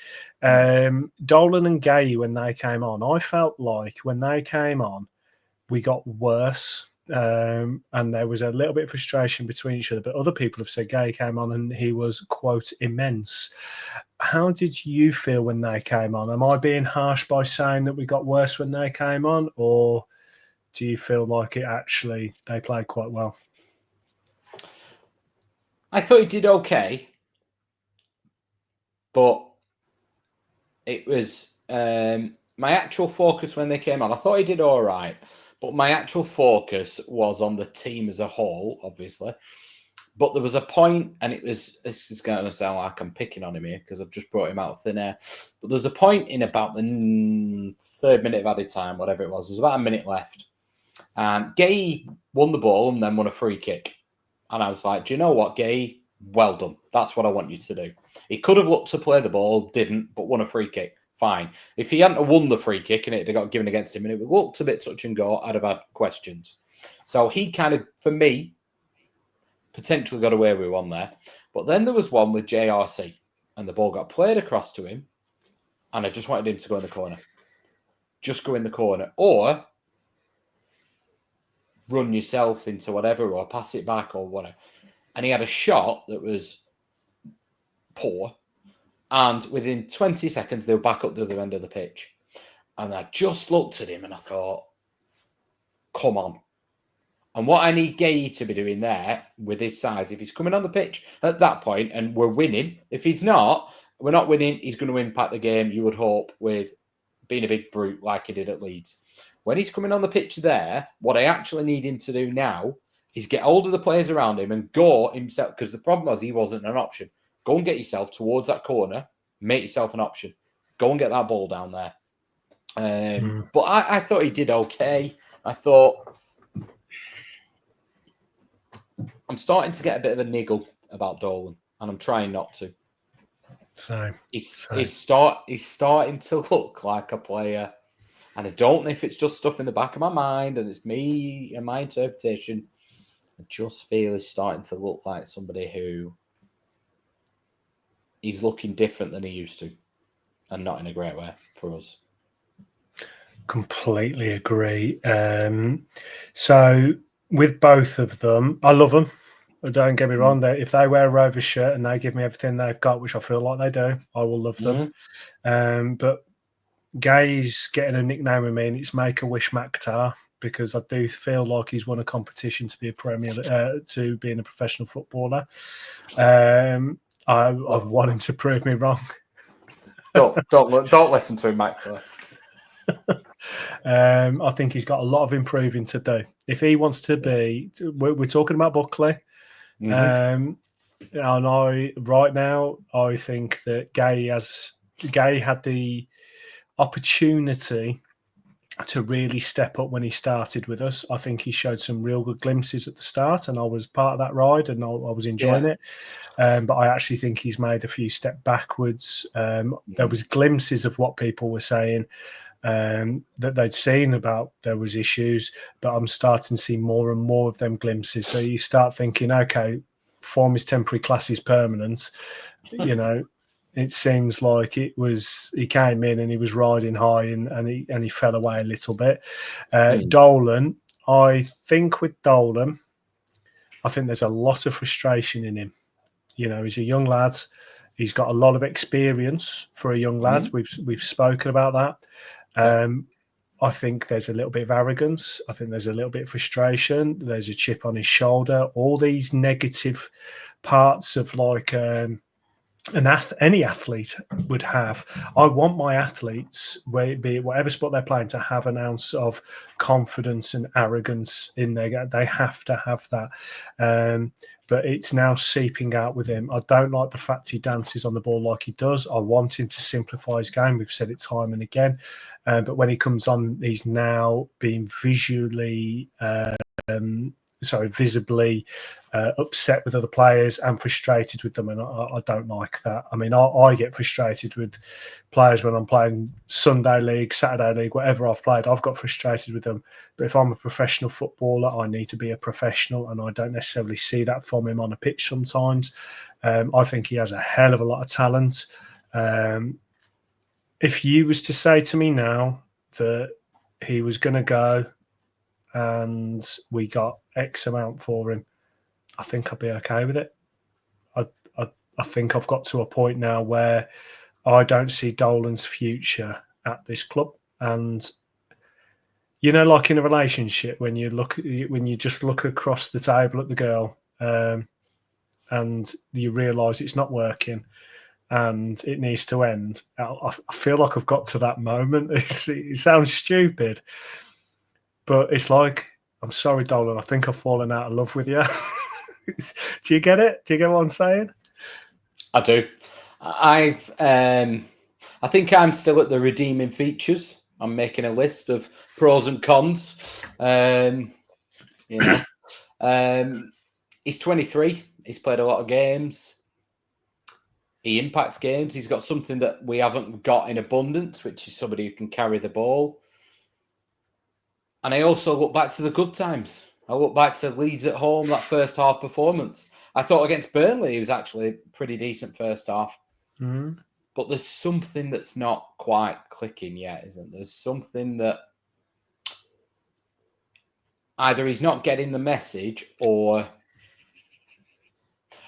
S1: Dolan and Gay, when they came on, I felt like when they came on, we got worse. And there was a little bit of frustration between each other, but other people have said Gay came on and he was, quote, immense. How did you feel when they came on? Am I being harsh by saying that we got worse when they came on, or do you feel like they played quite well?
S4: I thought he did okay, but it was my actual focus when they came on. I thought he did all right. But my actual focus was on the team as a whole, obviously. But there was a point, and this is going to sound like I'm picking on him here because I've just brought him out of thin air. But there's a point in about the third minute of added time, whatever it was. There was about a minute left. And Gay won the ball and then won a free kick. And I was like, do you know what, Gay? Well done. That's what I want you to do. He could have looked to play the ball, didn't, but won a free kick. Fine. If he hadn't won the free kick and it had got given against him and it looked a bit touch and go, I'd have had questions. So he kind of, for me, potentially got away with one there. But then there was one with JRC and the ball got played across to him and I just wanted him to go in the corner. Just go in the corner or run yourself into whatever or pass it back or whatever. And he had a shot that was poor. And within 20 seconds, they were back up the other end of the pitch. And I just looked at him and I thought, come on. And what I need Gay to be doing there with his size, if he's coming on the pitch at that point and we're winning, if he's not, we're not winning, he's going to impact the game, you would hope, with being a big brute like he did at Leeds. When he's coming on the pitch there, what I actually need him to do now is get hold of the players around him and go himself, because the problem was he wasn't an option. Go and get yourself towards that corner, make yourself an option. Go and get that ball down there. But I thought he did okay. I thought I'm starting to get a bit of a niggle about Dolan, and I'm trying not to.
S1: So
S4: he's starting to look like a player, and I don't know if it's just stuff in the back of my mind and it's me and my interpretation. I just feel he's starting to look like somebody who he's looking different than he used to, and not in a great way for us.
S1: Completely agree. So with both of them, I love them. Don't get me wrong. If they wear a Rovers shirt and they give me everything they've got, which I feel like they do, I will love them. But Gay's getting a nickname with me, and it's Make-A-Wish Maktar, because I do feel like he's won a competition to be to being a professional footballer. I want him to prove me wrong.
S4: Don't listen to him, Maktar.
S1: I think he's got a lot of improving to do. If he wants to be, we're talking about Buckley. And right now, I think that Gay had the opportunity to really step up when he started with us. I think he showed some real good glimpses at the start, and I was part of that ride, and I was enjoying it. But I actually think he's made a few steps backwards. There was glimpses of what people were saying that they'd seen about there was issues, but I'm starting to see more and more of them glimpses. So you start thinking, okay, form is temporary, class is permanent. You know, it seems like he came in and he was riding high and he fell away a little bit. Dolan, I think with Dolan, I think there's a lot of frustration in him. You know, he's a young lad. He's got a lot of experience for a young lad. We've spoken about that. I think there's a little bit of arrogance. I think there's a little bit of frustration. There's a chip on his shoulder. All these negative parts of like any athlete would have. I want my athletes, be it whatever sport they're playing, to have an ounce of confidence and arrogance in there. They have to have that. But it's now seeping out with him. I don't like the fact he dances on the ball like he does. I want him to simplify his game. We've said it time and again. But when he comes on, he's now being visibly upset with other players and frustrated with them, and I don't like that. I mean, I get frustrated with players when I'm playing Sunday League, Saturday League, whatever I've played. I've got frustrated with them. But if I'm a professional footballer, I need to be a professional, and I don't necessarily see that from him on a pitch sometimes. I think he has a hell of a lot of talent. If you was to say to me now that he was going to go and we got X amount for him, I think I'd be okay with it. I think I've got to a point now where I don't see Dolan's future at this club. And you know, like in a relationship, when you just look across the table at the girl, and you realise it's not working and it needs to end. I feel like I've got to that moment. It sounds stupid, but it's like, I'm sorry, Dolan, I think I've fallen out of love with you. Do you get it? Do you get what I'm saying?
S4: I do. I think I'm still at the redeeming features. I'm making a list of pros and cons. He's 23. He's played a lot of games. He impacts games. He's got something that we haven't got in abundance, which is somebody who can carry the ball. And I also look back to the good times. I look back to Leeds at home, that first half performance. I thought against Burnley, he was actually a pretty decent first half.
S1: Mm-hmm.
S4: But there's something that's not quite clicking yet, isn't there? There's something that either he's not getting the message or...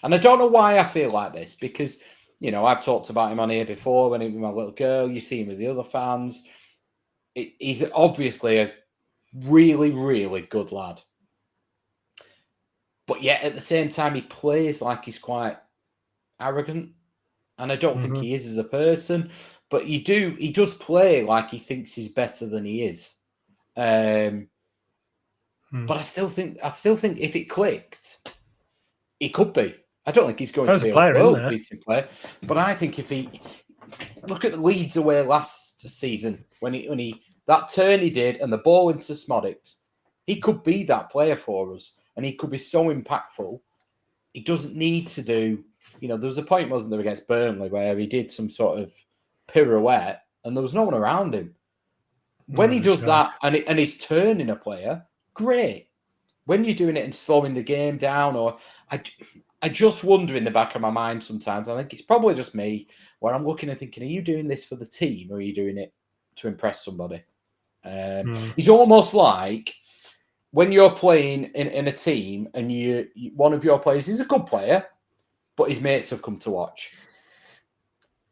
S4: And I don't know why I feel like this, because, you know, I've talked about him on here before when he was my little girl. You see him with the other fans. He's obviously a really, really good lad. But yet, at the same time, he plays like he's quite arrogant. And I don't think he is as a person. But he does play like he thinks he's better than he is. But I still think if it clicked, he could be. I don't think he's going to be a world-beating player, but I think if he look at the Leeds away last season when he that turn he did and the ball into Smodics, he could be that player for us, and he could be so impactful. He doesn't need to do. There was a point, wasn't there, against Burnley where he did some sort of pirouette and there was no one around him. When he does that and he's turning a player, great. When you're doing it and slowing the game down, or I just wonder in the back of my mind sometimes, I think it's probably just me, where I'm looking and thinking, are you doing this for the team or are you doing it to impress somebody? He's almost like when you're playing in a team and one of your players is a good player, but his mates have come to watch.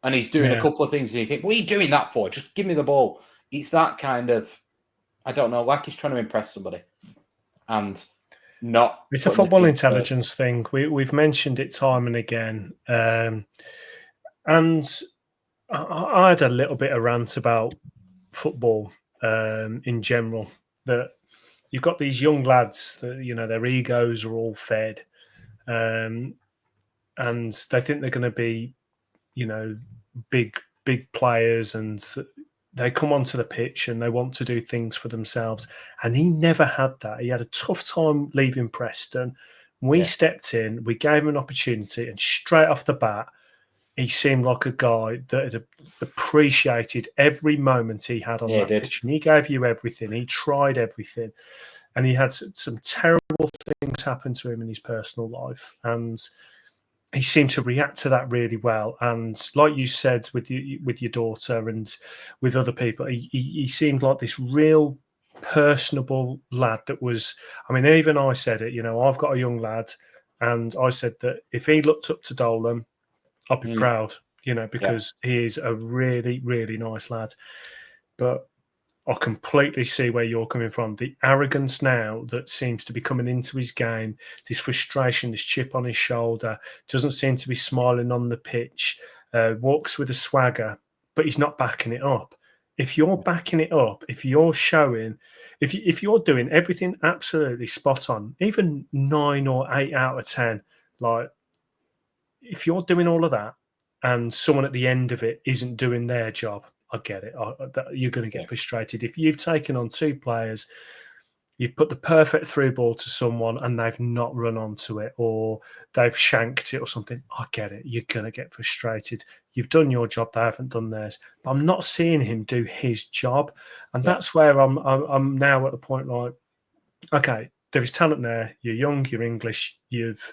S4: And he's doing a couple of things and you think, what are you doing that for? Just give me the ball. It's that kind of, I don't know, like he's trying to impress somebody. And not.
S1: It's a football intelligence thing. We've mentioned it time and again. And I had a little bit of rant about football in general, that you've got these young lads that, their egos are all fed. And they think they're going to be, big players, and they come onto the pitch and they want to do things for themselves. And he never had that. He had a tough time leaving Preston. We stepped in, we gave him an opportunity, and straight off the bat, he seemed like a guy that had appreciated every moment he had on that pitch. And he gave you everything. He tried everything. And he had some terrible things happen to him in his personal life. And he seemed to react to that really well. And like you said, with your daughter and with other people, he seemed like this real personable lad that was, even I said it, I've got a young lad, and I said that if he looked up to Dolan, I'd be proud, because he is a really, really nice lad. But I completely see where you're coming from. The arrogance now that seems to be coming into his game, this frustration, this chip on his shoulder, doesn't seem to be smiling on the pitch, walks with a swagger, but he's not backing it up. If you're backing it up, if you're showing, if you're doing everything absolutely spot on, even 9 or 8 out of 10, like if you're doing all of that and someone at the end of it isn't doing their job, I get it. You're going to get frustrated. If you've taken on 2 players, you've put the perfect through ball to someone and they've not run onto it, or they've shanked it or something, I get it. You're going to get frustrated. You've done your job, they haven't done theirs. But I'm not seeing him do his job. And that's where I'm now at the point like, okay, there is talent there. You're young, you're English, you've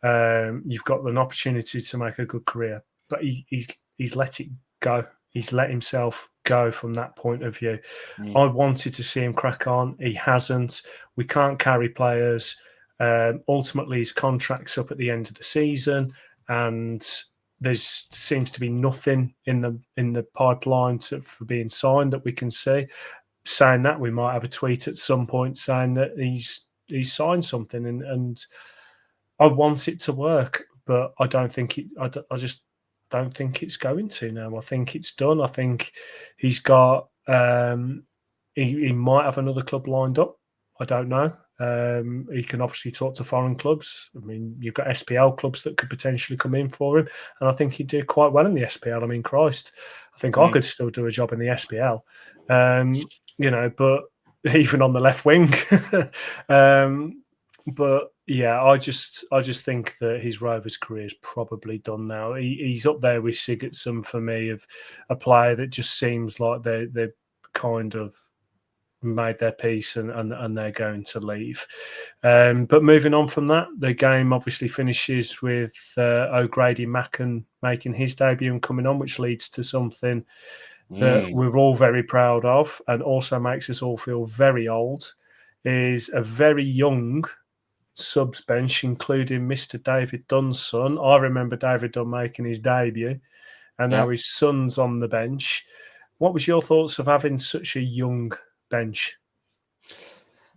S1: got an opportunity to make a good career. But he's let it go. He's let himself go from that point of view. I wanted to see him crack on. He hasn't. We can't carry players. Ultimately, his contract's up at the end of the season, and there seems to be nothing in the pipeline for being signed that we can see. Saying that, we might have a tweet at some point saying that he's signed something, and I want it to work, but I don't think it. I just don't think it's going to now. I think it's done. I think he's got he might have another club lined up. I don't know. He can obviously talk to foreign clubs. You've got SPL clubs that could potentially come in for him, and I think he'd do quite well in the SPL. Christ, I think I could still do a job in the SPL. But even on the left wing. But yeah, I just think that his Rovers career is probably done now. He's up there with Sigurdsson for me, of a player that just seems like they've kind of made their peace and they're going to leave. But moving on from that, the game obviously finishes with O'Grady Macken making his debut and coming on, which leads to something that we're all very proud of, and also makes us all feel very old, is a very young subs bench, including Mr. David Dunn's son. I remember David Dunn making his debut, and now his son's on the bench. What was your thoughts of having such a young bench?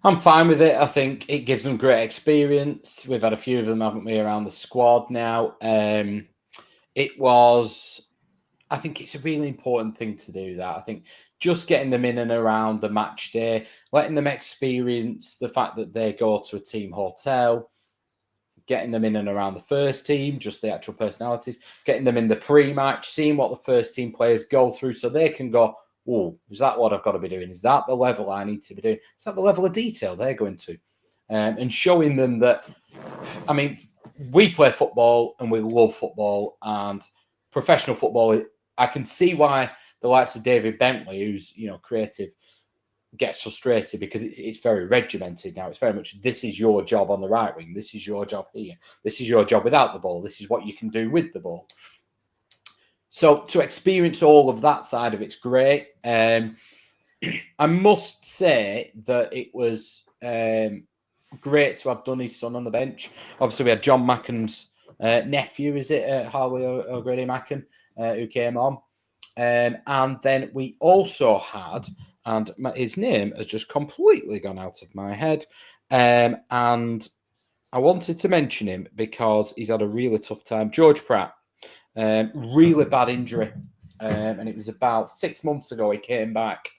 S4: I'm fine with it. I think it gives them great experience. We've had a few of them, haven't we, around the squad now. It was I think it's a really important thing to do that. I think just getting them in and around the match day, letting them experience the fact that they go to a team hotel, getting them in and around the first team, just the actual personalities, getting them in the pre-match, seeing what the first team players go through so they can go, oh, is that what I've got to be doing? Is that the level I need to be doing? Is that the level of detail they're going to? And showing them that, I mean, we play football and we love football, and professional football, I can see why the likes of David Bentley, who's, creative, gets frustrated because it's very regimented now. It's very much, this is your job on the right wing. This is your job here. This is your job without the ball. This is what you can do with the ball. So to experience all of that side of it's great. I must say that it was great to have Dunny's son on the bench. Obviously, we had John Macken's nephew, Harley O'Grady Macken, who came on. And then we also had, and his name has just completely gone out of my head, and I wanted to mention him because he's had a really tough time. George Pratt, really bad injury, and it was about 6 months ago he came back,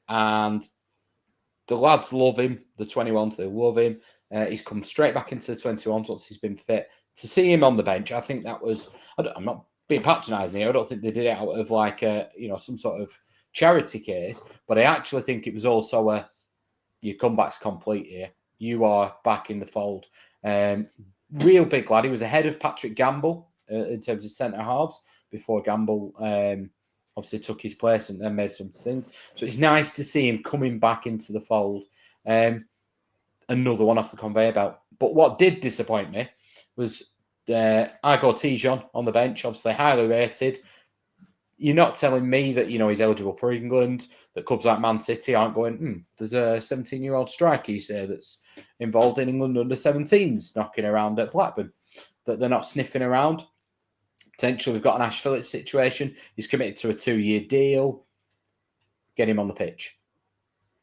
S4: and the lads love him, the 21s, they love him. He's come straight back into the 21s once he's been fit. To see him on the bench, I think that was, I'm not being patronising here, I don't think they did it out of like some sort of charity case, but I actually think it was also your comeback's complete here. You are back in the fold. Real big lad. He was ahead of Patrick Gamble in terms of centre halves before Gamble obviously took his place and then made some things. So it's nice to see him coming back into the fold. Another one off the conveyor belt. But what did disappoint me was Igor Tijon on the bench, obviously highly rated. You're not telling me that, he's eligible for England, that clubs like Man City aren't going, there's a 17-year-old striker, you say, that's involved in England under-17s knocking around at Blackburn, that they're not sniffing around. Potentially, we've got an Ash Phillips situation. He's committed to a 2-year deal. Get him on the pitch.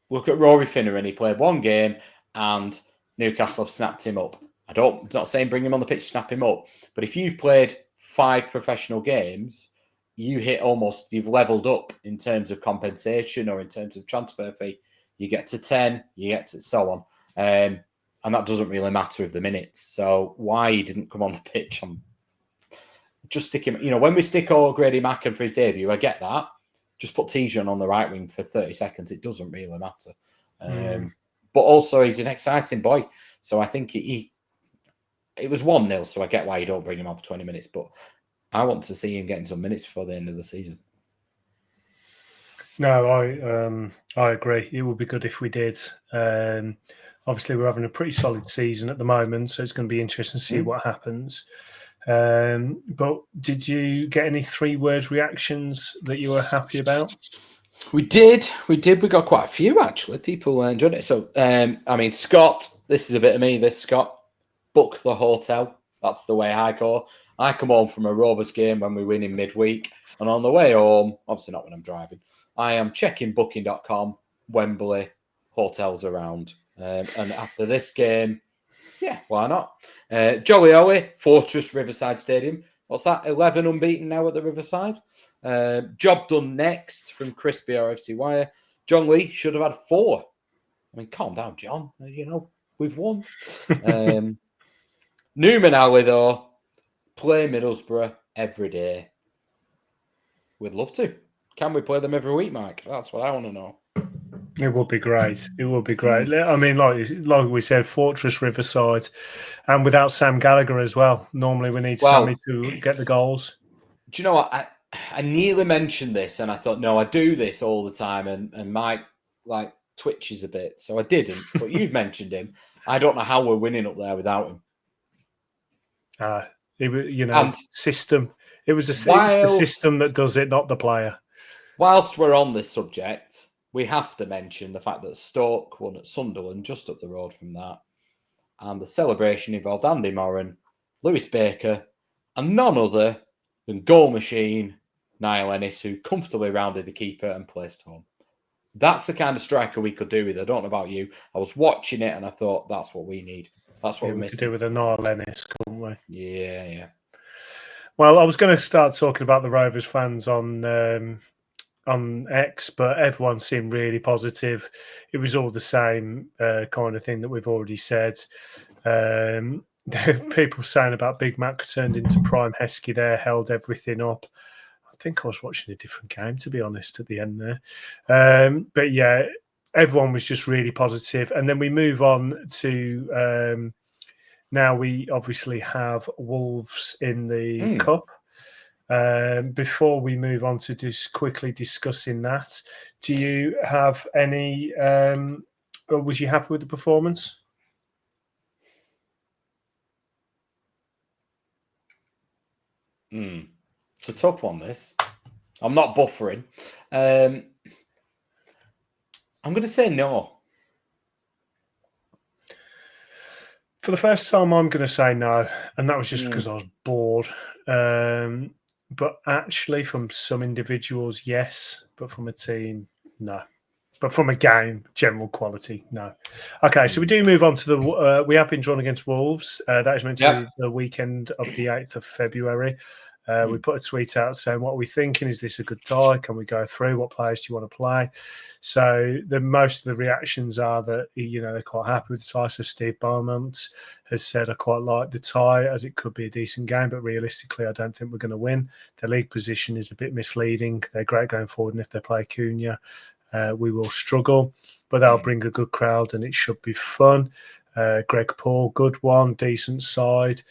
S4: Look at Rory Finner, and he played one game, and Newcastle have snapped him up. I'm not saying bring him on the pitch, snap him up, but if you've played 5 professional games, you've leveled up in terms of compensation or in terms of transfer fee. You get to 10, you get to so on. And that doesn't really matter with the minutes. So why he didn't come on the pitch, I'm just stick him. When we stick O'Grady Macken for his debut, I get that. Just put Tijon on the right wing for 30 seconds. It doesn't really matter. But also, he's an exciting boy. So I think it was 1-0, so I get why you don't bring him on for 20 minutes. But I want to see him getting some minutes before the end of the season.
S1: No, I agree. It would be good if we did. Obviously, we're having a pretty solid season at the moment, so it's going to be interesting to see what happens. But did you get any 3-word reactions that you were happy about?
S4: We did. We got quite a few, actually. People enjoyed it. So, Scott, this is a bit of me, Scott. Book the hotel. That's the way I go. I come home from a Rovers game when we win in midweek, and on the way home, obviously not when I'm driving, I am checking booking.com, Wembley, hotels around. And after this game, yeah, why not? Jolly Owie, Fortress Riverside Stadium. What's that? 11 unbeaten now at the Riverside. Job done next from Crispy RFC Wire. John Lee should have had 4. Calm down, John. We've won. Newman Alley, though, play Middlesbrough every day. We'd love to. Can we play them every week, Mike? That's what I want to know.
S1: It would be great. It would be great. Like we said, Fortress Riverside, and without Sam Gallagher as well. Normally we need Sammy to get the goals.
S4: Do you know what? I nearly mentioned this, and I thought, no, I do this all the time, and Mike twitches a bit, so I didn't. But you've mentioned him. I don't know how we're winning up there without him.
S1: System. It was the system that does it, not the player.
S4: Whilst we're on this subject, we have to mention the fact that Stoke won at Sunderland, just up the road from that. And the celebration involved Andy Moran, Lewis Baker, and none other than goal machine Niall Ennis, who comfortably rounded the keeper and placed home. That's the kind of striker we could do with. I don't know about you. I was watching it and I thought, that's what we need. That's what we're missing.
S1: We could do with a Niall Ennis, couldn't we?
S4: Yeah.
S1: Well, I was going to start talking about the Rovers fans on X, but everyone seemed really positive. It was all the same kind of thing that we've already said. People saying about Big Mac turned into Prime Heskey there, held everything up. I think I was watching a different game, to be honest, at the end there. But yeah, everyone was just really positive. And then we move on to now we obviously have Wolves in the Cup. Before we move on to just quickly discussing that, do you have any? Or was you happy with the performance?
S4: It's a tough one. This, I'm not buffering. I'm going to say no.
S1: For the first time, I'm going to say no, and that was just because I was bored. But actually, from some individuals, yes, but from a team, no. But from a game, general quality, no. Okay, so we do move on to the. We have been drawn against Wolves. That is meant to be the weekend of the 8th of February. We put a tweet out saying, what are we thinking? Is this a good tie? Can we go through? What players do you want to play? So most of the reactions are that, they're quite happy with the tie. So Steve Beaumont has said, I quite like the tie as it could be a decent game, but realistically, I don't think we're going to win. Their league position is a bit misleading. They're great going forward, and if they play Cunha, we will struggle, but they'll bring a good crowd and it should be fun. Greg Paul, good one, decent side.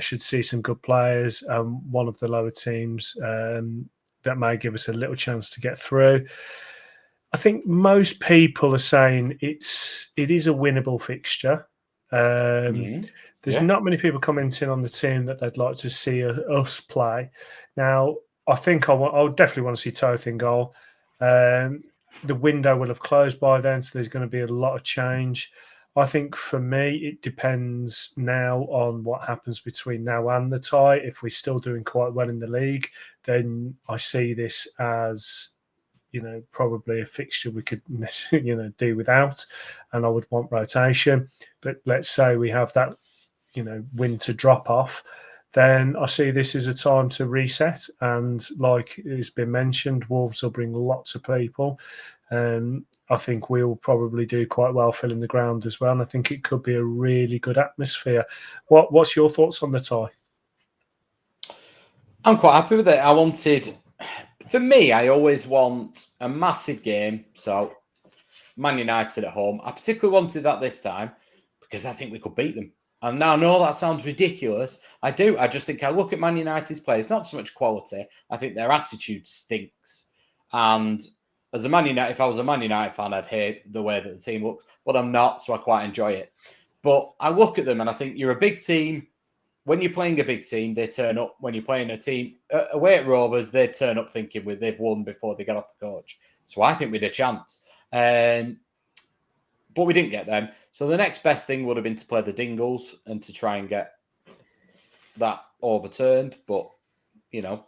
S1: Should see some good players. One of the lower teams that may give us a little chance to get through. I think most people are saying it is a winnable fixture. There's not many people commenting on the team that they'd like to see us play. Now, I think I definitely want to see Toth in goal. The window will have closed by then, so there's going to be a lot of change. I think for me, it depends now on what happens between now and the tie. If we're still doing quite well in the league, then I see this as, probably a fixture we could, do without, and I would want rotation. But let's say we have that, winter drop off, then I see this as a time to reset. And like it's been mentioned, Wolves will bring lots of people. I think we'll probably do quite well filling the ground as well. And I think it could be a really good atmosphere. What's your thoughts on the tie?
S4: I'm quite happy with it. For me, I always want a massive game. So Man United at home. I particularly wanted that this time because I think we could beat them. And now I know that sounds ridiculous. I do. I just think I look at Man United's players, not so much quality. I think their attitude stinks. And as a Man United, if I was a Man United fan, I'd hate the way that the team looks, but I'm not, so I quite enjoy it. But I look at them and I think you're a big team. When you're playing a big team, they turn up. When you're playing a team away at Rovers, they turn up thinking they've won before they get off the coach. So I think we had a chance. But we didn't get them. So the next best thing would have been to play the Dingles and to try and get that overturned. But,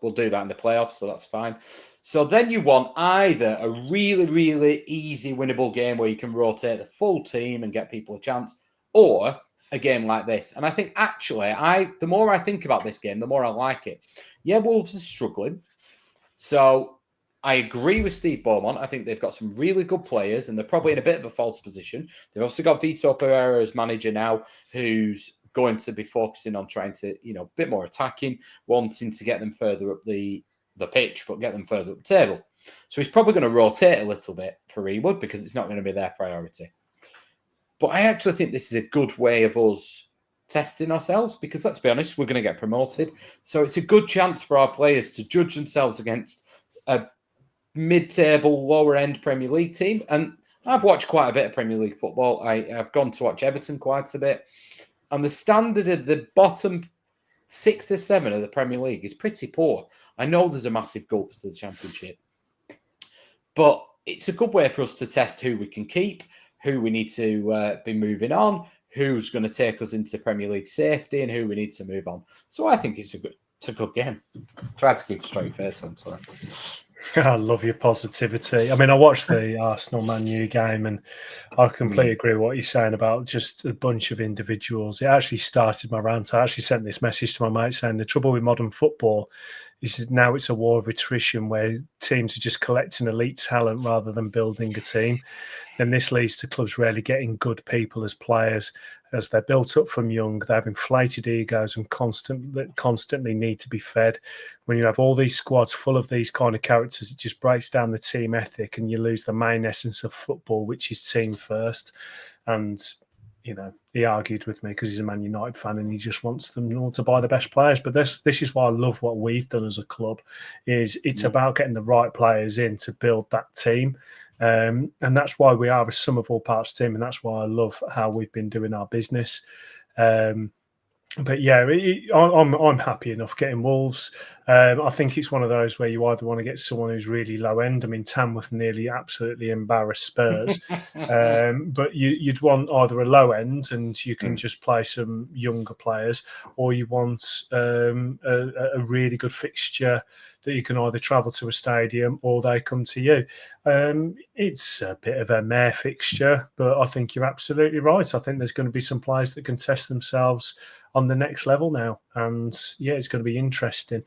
S4: we'll do that in the playoffs, so that's fine. So then you want either a really, really easy winnable game where you can rotate the full team and get people a chance, or a game like this. And I think actually, the more I think about this game, the more I like it. Yeah, Wolves are struggling. So I agree with Steve Beaumont. I think they've got some really good players and they're probably in a bit of a false position. They've also got Vito Pereira as manager now, who's going to be focusing on trying to, a bit more attacking, wanting to get them further up the pitch, but get them further up the table. So he's probably going to rotate a little bit for Ewood because it's not going to be their priority. But I actually think this is a good way of us testing ourselves because, let's be honest, we're going to get promoted. So it's a good chance for our players to judge themselves against a mid-table, lower-end Premier League team. And I've watched quite a bit of Premier League football. I've gone to watch Everton quite a bit. And the standard of the bottom 6 or 7 of the Premier League is pretty poor. I know there's a massive gulf to the Championship. But it's a good way for us to test who we can keep, who we need to be moving on, who's going to take us into Premier League safety, and who we need to move on. So I think it's a good game. Try to keep a straight face on, sorry.
S1: I love your positivity. I mean, I watched the Arsenal Man U game and I completely agree with what you're saying about just a bunch of individuals. It actually started my rant. I actually sent this message to my mate saying the trouble with modern football is now it's a war of attrition where teams are just collecting elite talent rather than building a team. Then this leads to clubs rarely getting good people as players. As they're built up from young, they have inflated egos and constantly need to be fed. When you have all these squads full of these kind of characters, it just breaks down the team ethic and you lose the main essence of football, which is team first. And, you know, he argued with me because he's a Man United fan and he just wants them all to buy the best players. But this is why I love what we've done as a club, is it's about getting the right players in to build that team. And that's why we are a sum of all parts team, and that's why I love how we've been doing our business. But yeah, I'm happy enough getting Wolves. I think it's one of those where you either want to get someone who's really low end. I mean, Tamworth nearly absolutely embarrassed Spurs, but you'd want either a low end and you can just play some younger players, or you want a really good fixture that you can either travel to a stadium or they come to you. It's a bit of a mare fixture, but I think you're absolutely right. I think there's going to be some players that can test themselves on the next level now. And yeah, it's going to be interesting.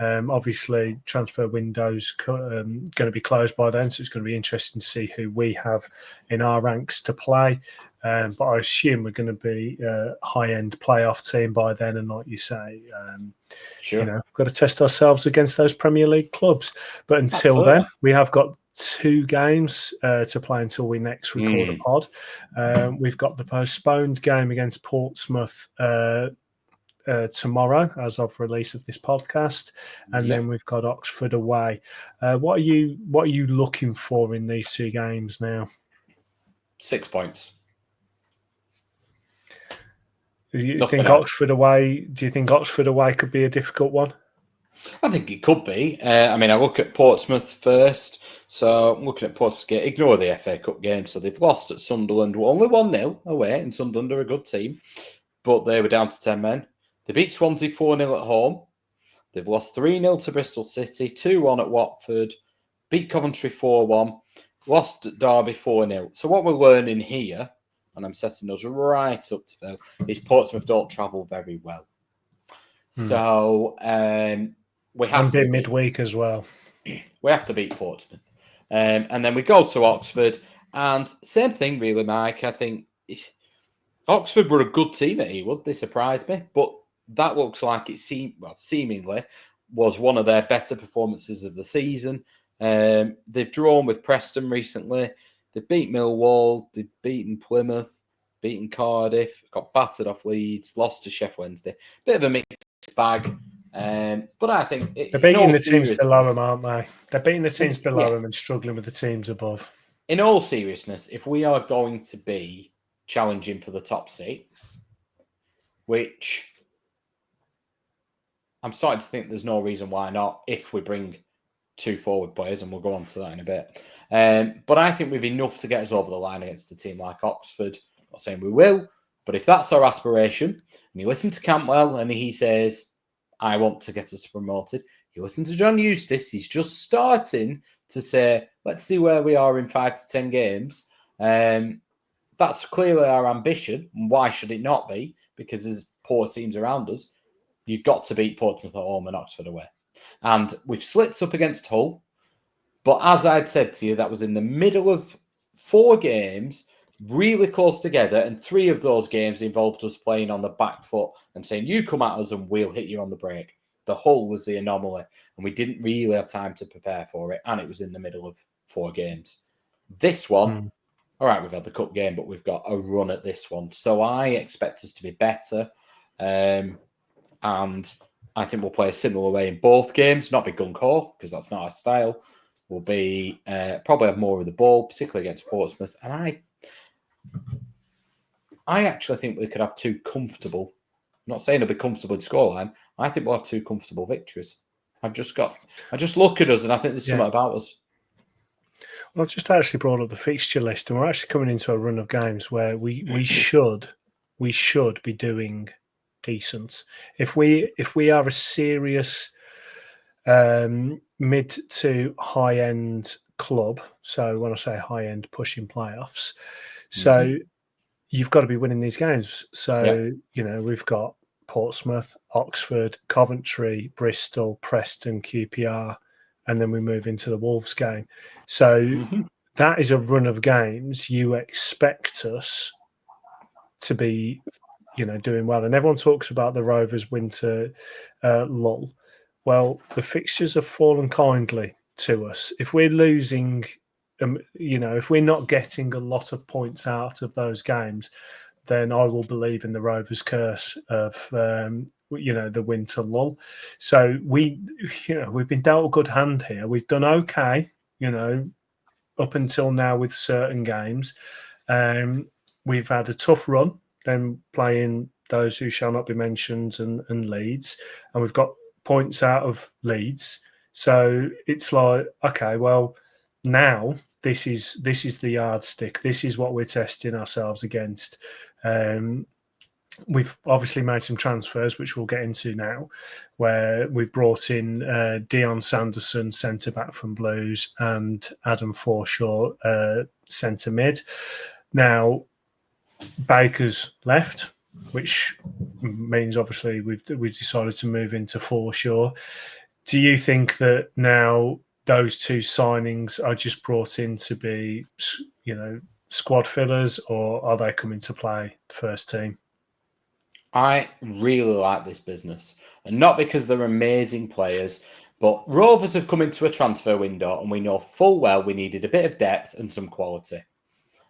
S1: Obviously, transfer window's going to be closed by then, so it's going to be interesting to see who we have in our ranks to play. But I assume we're going to be a high-end playoff team by then. And like you say,
S4: sure,
S1: you know, got to test ourselves against those Premier League clubs. But until then, we have got 2 games to play until we next record a pod. We've got the postponed game against Portsmouth tomorrow, as of release of this podcast, and then we've got Oxford away. What are you looking for in these 2 games now?
S4: 6 points.
S1: Do you think Oxford away could be a difficult one?
S4: I think it could be. I mean, I look at Portsmouth first. So I'm looking at Portsmouth game. Ignore the FA Cup game. So they've lost at Sunderland. Only 1-0 away, and Sunderland are a good team. But they were down to 10 men. They beat Swansea 4-0 at home. They've lost 3-0 to Bristol City, 2-1 at Watford, beat Coventry 4-1, lost at Derby 4-0. So what we're learning here, and I'm setting us right up to fail, is Portsmouth don't travel very well. So we have to
S1: midweek as well.
S4: We have to beat Portsmouth. And then we go to Oxford, and same thing really, Mike. I think Oxford were a good team at Ewood. They surprised me, but that looks like it seemingly was one of their better performances of the season. They've drawn with Preston recently. They've beat Millwall. They've beaten Plymouth, beaten Cardiff, got battered off Leeds, lost to Sheffield Wednesday. Bit of a mixed bag. But I think
S1: they're beating the teams below them, aren't they? They're beating the teams below them and struggling with the teams above.
S4: In all seriousness, if we are going to be challenging for the top 6, which I'm starting to think there's no reason why not if we bring 2 forward players, and we'll go on to that in a bit. But I think we've enough to get us over the line against a team like Oxford. I'm not saying we will, but if that's our aspiration, and you listen to Campbell and he says, I want to get us promoted, you listen to John Eustace, he's just starting to say, let's see where we are in 5 to 10 games. That's clearly our ambition. And why should it not be? Because there's poor teams around us. You've got to beat Portsmouth at home and Oxford away. And we've slipped up against Hull. But as I'd said to you, that was in the middle of 4 games, really close together. And 3 of those games involved us playing on the back foot and saying, you come at us and we'll hit you on the break. The Hull was the anomaly. And we didn't really have time to prepare for it. And it was in the middle of 4 games. This one, all right, we've had the cup game, but we've got a run at this one. So I expect us to be better. And I think we'll play a similar way in both games. Not be gung-ho, because that's not our style. We'll be probably have more of the ball, particularly against Portsmouth. And I actually think we could have 2 comfortable. I'm not saying it'll be comfortable in scoreline. I think we'll have 2 comfortable victories. I just look at us and I think there's something about us.
S1: Well, I've just actually brought up the fixture list, and we're actually coming into a run of games where we should be doing decent. If we are a serious mid to high end club. So when I say high end, pushing playoffs. So you've got to be winning these games. So, we've got Portsmouth, Oxford, Coventry, Bristol, Preston, QPR, and then we move into the Wolves game. So that is a run of games you expect us to be, doing well. And everyone talks about the Rovers' winter lull. Well, the fixtures have fallen kindly to us. If we're losing, if we're not getting a lot of points out of those games, then I will believe in the Rovers' curse of, the winter lull. So we've been dealt a good hand here. We've done okay, up until now with certain games. We've had a tough run, then playing those who shall not be mentioned and Leeds, and we've got points out of Leeds. So it's like, okay, well, now this is the yardstick. This is what we're testing ourselves against. We've obviously made some transfers, which we'll get into now, where we've brought in Dion Sanderson, centre-back from Blues, and Adam Forshaw, centre mid. Now, Baker's left, which means obviously we've decided to move into Forshaw. Do you think that now those two signings are just brought in to be, squad fillers, or are they coming to play first team?
S4: I really like this business, and not because they're amazing players, but Rovers have come into a transfer window and we know full well we needed a bit of depth and some quality.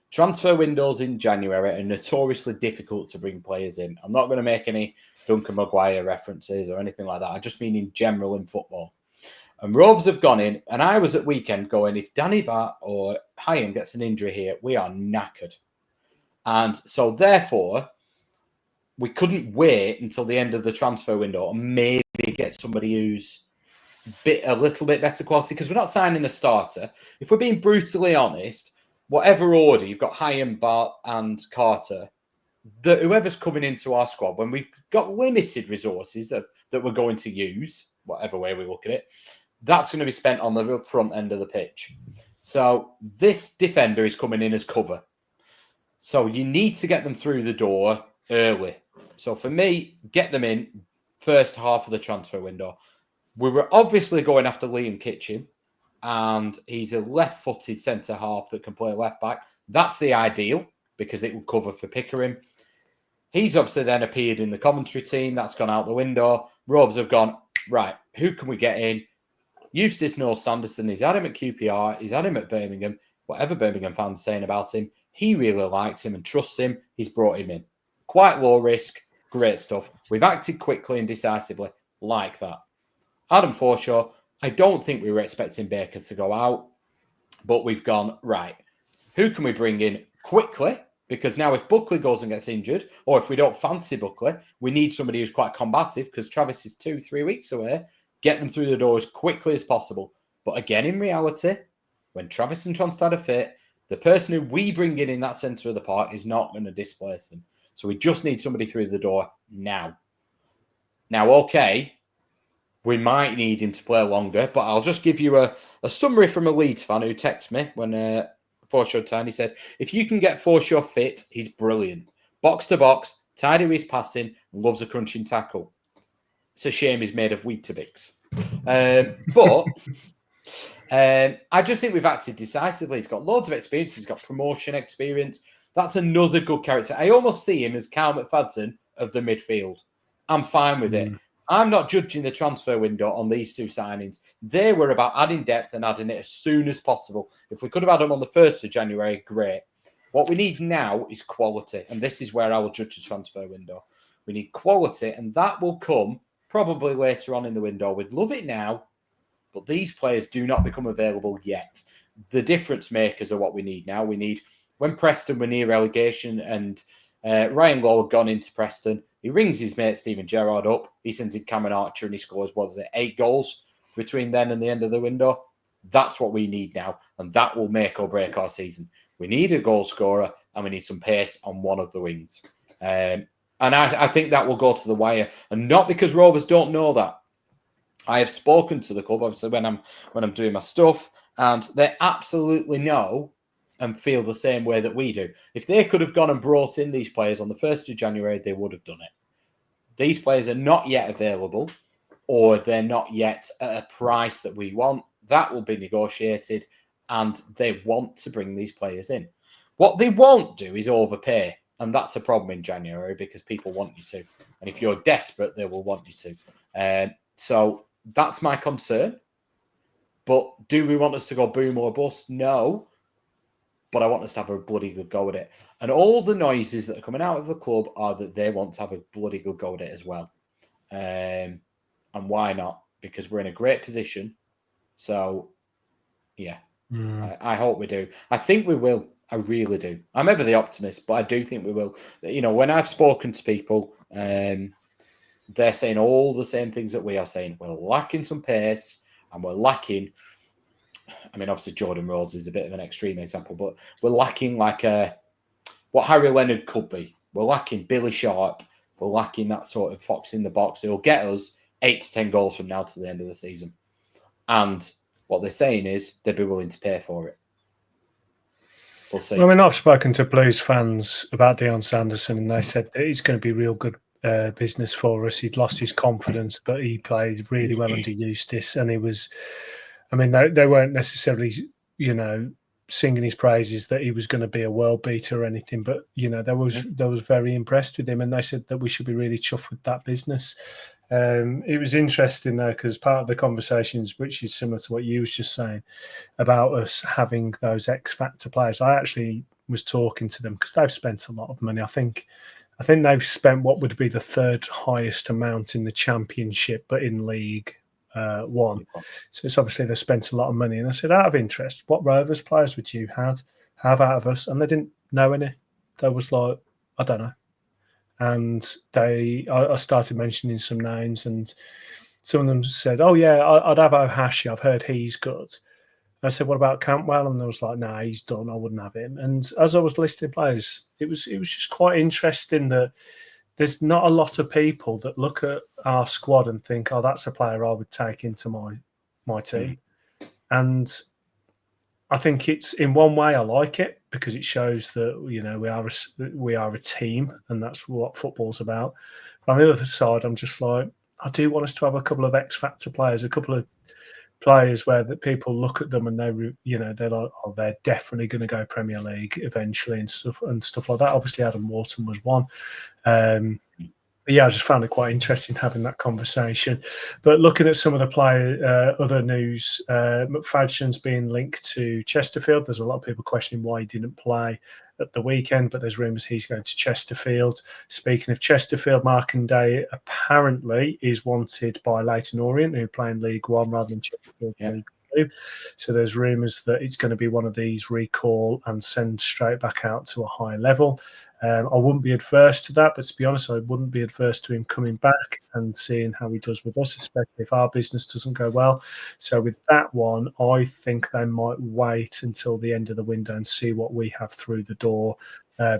S4: Transfer windows in January are notoriously difficult to bring players in. I'm not going to make any Duncan Maguire references or anything like that. I just mean in general in football. And Rovers have gone in, and I was at weekend going, if Danny Bat or Hyam gets an injury here, we are knackered. And so therefore, we couldn't wait until the end of the transfer window and maybe get somebody who's a little bit better quality, because we're not signing a starter. If we're being brutally honest, whatever order, you've got Hyam, Bart and Carter, whoever's coming into our squad, when we've got limited resources that we're going to use, whatever way we look at it, that's going to be spent on the front end of the pitch. So this defender is coming in as cover. So you need to get them through the door early. So for me, get them in first half of the transfer window. We were obviously going after Liam Hitchen, and he's a left-footed centre-half that can play left-back. That's the ideal, because it will cover for Pickering. He's obviously then appeared in the commentary team. That's gone out the window. Rovers have gone, right, who can we get in? Eustace knows Sanderson. He's had him at QPR. He's had him at Birmingham. Whatever Birmingham fans are saying about him, he really likes him and trusts him. He's brought him in. Quite low risk. Great stuff. We've acted quickly and decisively like that. Adam Forshaw, I don't think we were expecting Baker to go out, but we've gone, right, who can we bring in quickly? Because now if Buckley goes and gets injured, or if we don't fancy Buckley, we need somebody who's quite combative, because Travis is 2-3 weeks away. Get them through the door as quickly as possible. But again, in reality, when Travis and Tronstad are fit, the person who we bring in that centre of the park is not going to displace them. So we just need somebody through the door now. Now, okay, we might need him to play longer, but I'll just give you a summary from a Leeds fan who texted me when Forshaw time. He said, if you can get Forshaw fit, he's brilliant. Box to box, tidy with his passing, loves a crunching tackle. It's a shame he's made of Weetabix. But I just think we've acted decisively. He's got loads of experience. He's got promotion experience. That's another good character. I almost see him as Carl McFadden of the midfield. I'm fine with it. I'm not judging the transfer window on these two signings. They were about adding depth and adding it as soon as possible. If we could have had them on the 1st of January, great. What we need now is quality, and this is where I will judge the transfer window. We need quality, and that will come probably later on in the window. We'd love it now, but these players do not become available yet. The difference makers are what we need now. We need, when Preston were near relegation and Ryan Lowe had gone into Preston, he rings his mate Stephen Gerrard up. He sends in Cameron Archer and he scores, 8 goals between then and the end of the window. That's what we need now, and that will make or break our season. We need a goal scorer, and we need some pace on one of the wings. And I think that will go to the wire, and not because Rovers don't know that. I have spoken to the club, obviously, when I'm doing my stuff, and they absolutely know and feel the same way that we do. If they could have gone and brought in these players on the 1st of January, they would have done it. These players are not yet available, or they're not yet at a price that we want. That will be negotiated, and they want to bring these players in. What they won't do is overpay, and that's a problem in January because people want you to. And if you're desperate, they will want you to. So that's my concern. But do we want us to go boom or bust? No. But I want us to have a bloody good go at it. And all the noises that are coming out of the club are that they want to have a bloody good go at it as well. And why not? Because we're in a great position. So, yeah, I hope we do. I think we will. I really do. I'm ever the optimist, but I do think we will. You know, when I've spoken to people, they're saying all the same things that we are saying. We're lacking some pace, and we're lacking. I mean, obviously, Jordan Rhodes is a bit of an extreme example, but we're lacking like what Harry Leonard could be. We're lacking Billy Sharp. We're lacking that sort of fox in the box. It'll get us 8 to 10 goals from now to the end of the season. And what they're saying is they'd be willing to pay for it. We'll see.
S1: Well, I mean, I've spoken to Blues fans about Dion Sanderson, and they said that he's going to be real good business for us. He'd lost his confidence, but he played really well under Eustace, and he was. I mean, they weren't necessarily, singing his praises that he was going to be a world beater or anything, but they was very impressed with him, and they said that we should be really chuffed with that business. It was interesting though, because part of the conversations, which is similar to what you was just saying about us having those X Factor players, I actually was talking to them because they've spent a lot of money. I think they've spent what would be the 3rd highest amount in the Championship, but in League One. So it's obviously they've spent a lot of money. And I said, out of interest, what Rovers players would you have out of us? And they didn't know any. They was like, I don't know. And I started mentioning some names, and some of them said, "Oh yeah, I'd have Ohashi. I've heard he's good." I said, "What about Campbell?" And they was like, "Nah, he's done. I wouldn't have him." And as I was listing players, it was just quite interesting that there's not a lot of people that look at our squad and think, "Oh, that's a player I would take into my team." And I think it's, in one way, I like it because it shows that we are a team, and that's what football's about. But on the other side, I'm just like, I do want us to have a couple of X Factor players, a couple of players where that people look at them and they're like, oh, they're definitely going to go Premier League eventually and stuff like that. Obviously, Adam Wharton was one. Yeah, I just found it quite interesting having that conversation. But looking at some of the other news, McFadden's being linked to Chesterfield. There's a lot of people questioning why he didn't play at the weekend, but there's rumours he's going to Chesterfield. Speaking of Chesterfield, Markindale apparently is wanted by Leyton Orient, who play in League One rather than Chesterfield League Two. So there's rumours that it's going to be one of these recall and send straight back out to a high level. I wouldn't be adverse to that, but to be honest, I wouldn't be adverse to him coming back and seeing how he does with us, especially if our business doesn't go well. So with that one, I think they might wait until the end of the window and see what we have through the door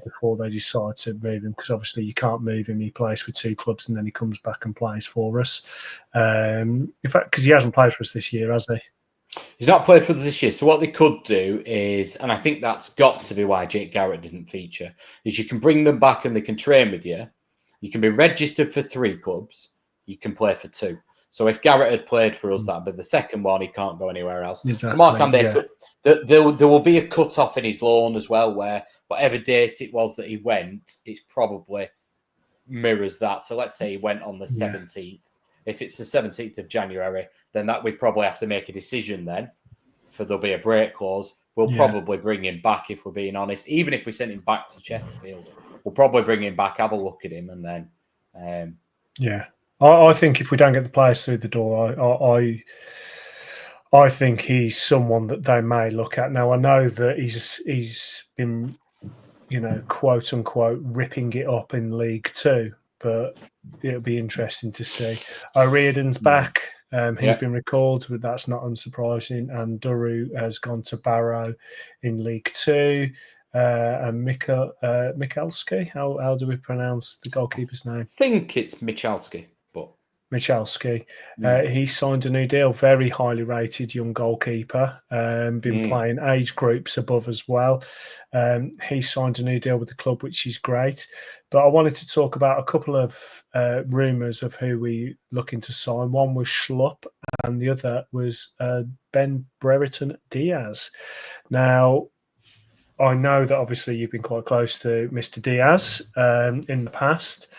S1: before they decide to move him, because obviously you can't move him. He plays for 2 clubs and then he comes back and plays for us. In fact, because he hasn't played for us this year, has he?
S4: He's not played for us this year. So what they could do is, and I think that's got to be why Jake Garrett didn't feature, is you can bring them back and they can train with you. You can be registered for 3 clubs. You can play for 2. So if Garrett had played for us, that'd be the second one. He can't go anywhere else.
S1: Exactly,
S4: so Markindale, there will be a cut-off in his loan as well, where whatever date it was that he went, it probably mirrors that. So let's say he went on the 17th. If it's the 17th of January, then that we probably have to make a decision then, for there'll be a break clause. We'll probably bring him back, if we're being honest. Even if we send him back to Chesterfield, we'll probably bring him back, have a look at him, and then...
S1: I think if we don't get the players through the door, I think he's someone that they may look at. Now, I know that he's been, quote unquote, ripping it up in League Two, but it'll be interesting to see. O'Riordan's back. He's been recalled, but that's not unsurprising. And Duru has gone to Barrow in League Two. And Michalski, how do we pronounce the goalkeeper's name?
S4: I think it's Michalski, but
S1: Michalski. He signed a new deal, very highly rated young goalkeeper, been playing age groups above as well. He signed a new deal with the club, which is great. But I wanted to talk about a couple of rumours of who we looking to sign. One was Schlupp and the other was Ben Brereton Diaz. Now, I know that obviously you've been quite close to Mr. Diaz in the past.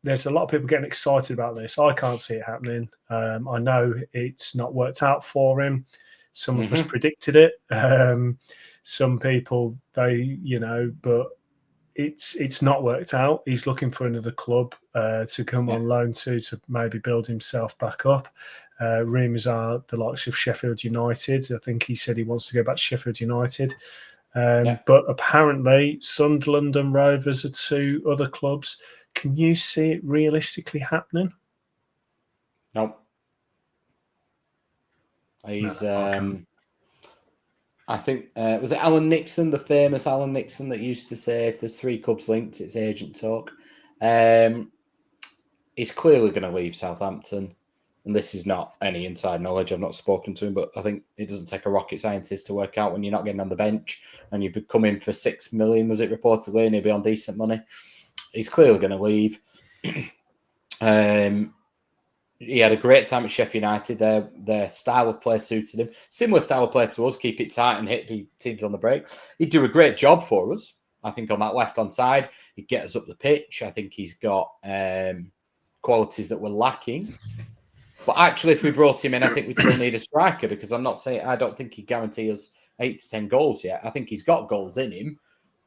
S1: There's a lot of people getting excited about this. I can't see it happening. I know it's not worked out for him. Some of us predicted it. Some people, but it's not worked out. He's looking for another club to come on loan to maybe build himself back up. Rumours are the likes of Sheffield United. I think he said he wants to go back to Sheffield United. But apparently Sunderland and Rovers are two other clubs. Can you see it realistically happening?
S4: Nope. He's, I think, was it Alan Nixon, the famous Alan Nixon that used to say, if there's three clubs linked, it's agent talk. He's clearly going to leave Southampton. And this is not any inside knowledge. I've not spoken to him, but I think it doesn't take a rocket scientist to work out when you're not getting on the bench and you come in for 6 million, was it reportedly, and he'll be on decent money. He's clearly going to leave. He had a great time at Sheffield United. Their style of play suited him. Similar style of play to us, keep it tight and hit teams on the break. He'd do a great job for us. I think on that left-hand side, he'd get us up the pitch. I think he's got qualities that we're lacking. But actually, if we brought him in, I think we'd still need a striker because I don't think he'd guarantee us 8 to 10 goals yet. I think he's got goals in him,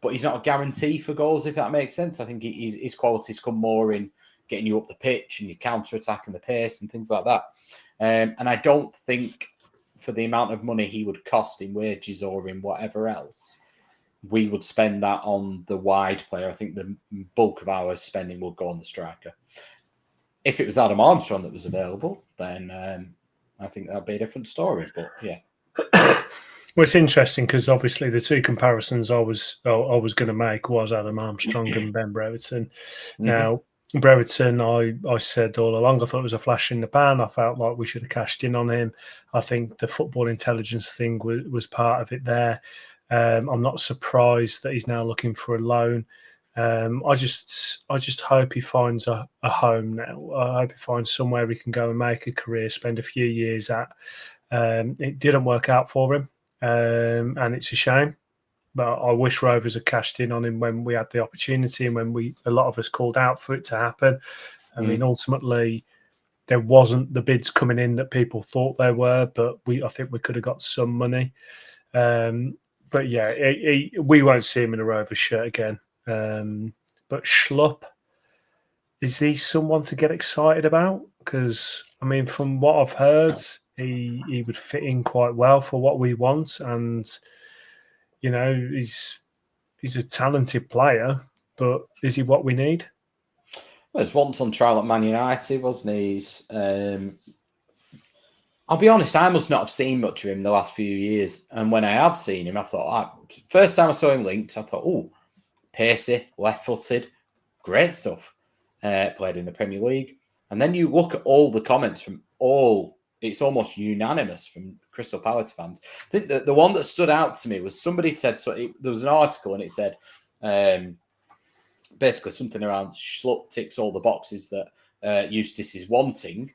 S4: but he's not a guarantee for goals, if that makes sense. I think his qualities come more in getting you up the pitch and your counter-attack and the pace and things like that. And I don't think for the amount of money he would cost in wages or in whatever else, we would spend that on the wide player. I think the bulk of our spending will go on the striker. If it was Adam Armstrong that was available, then I think that'd be a different story. But yeah.
S1: Well, it's interesting because obviously the two comparisons I was going to make was Adam Armstrong and Ben Brereton. Now, Brereton, I said all along, I thought it was a flash in the pan. I felt like we should have cashed in on him. I think the football intelligence thing was part of it there. I'm not surprised that he's now looking for a loan. I just hope he finds a home now. I hope he finds somewhere he can go and make a career, spend a few years at. It didn't work out for him, and it's a shame. But I wish Rovers had cashed in on him when we had the opportunity and when a lot of us called out for it to happen. I mean, ultimately, there wasn't the bids coming in that people thought there were, but I think we could have got some money. But yeah, we won't see him in a Rovers shirt again. But Schlupp, is he someone to get excited about? Because, I mean, from what I've heard, he would fit in quite well for what we want. And, you know, he's a talented player, but is he what we need?
S4: Well, he was once on trial at Man United, wasn't he? I'll be honest, I must not have seen much of him the last few years. And when I have seen him, I thought, first time I saw him linked, I thought, oh, pacey, left-footed, great stuff. Played in the Premier League. And then you look at all the comments from it's almost unanimous from Crystal Palace fans. I think the one that stood out to me was somebody said, there was an article and it said, basically something around Schlupp ticks all the boxes that Eustace is wanting.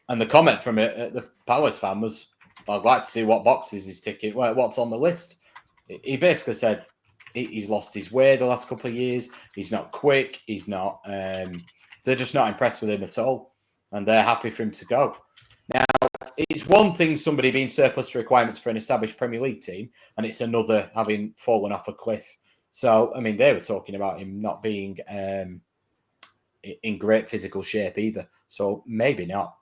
S4: And the comment from the Palace fan was, I'd like to see what boxes he's ticking, what's on the list. He basically said he's lost his way the last couple of years. He's not quick. He's not. They're just not impressed with him at all. And they're happy for him to go. Now, it's one thing somebody being surplus to requirements for an established Premier League team, and it's another having fallen off a cliff. So, I mean, they were talking about him not being in great physical shape either. So, maybe not.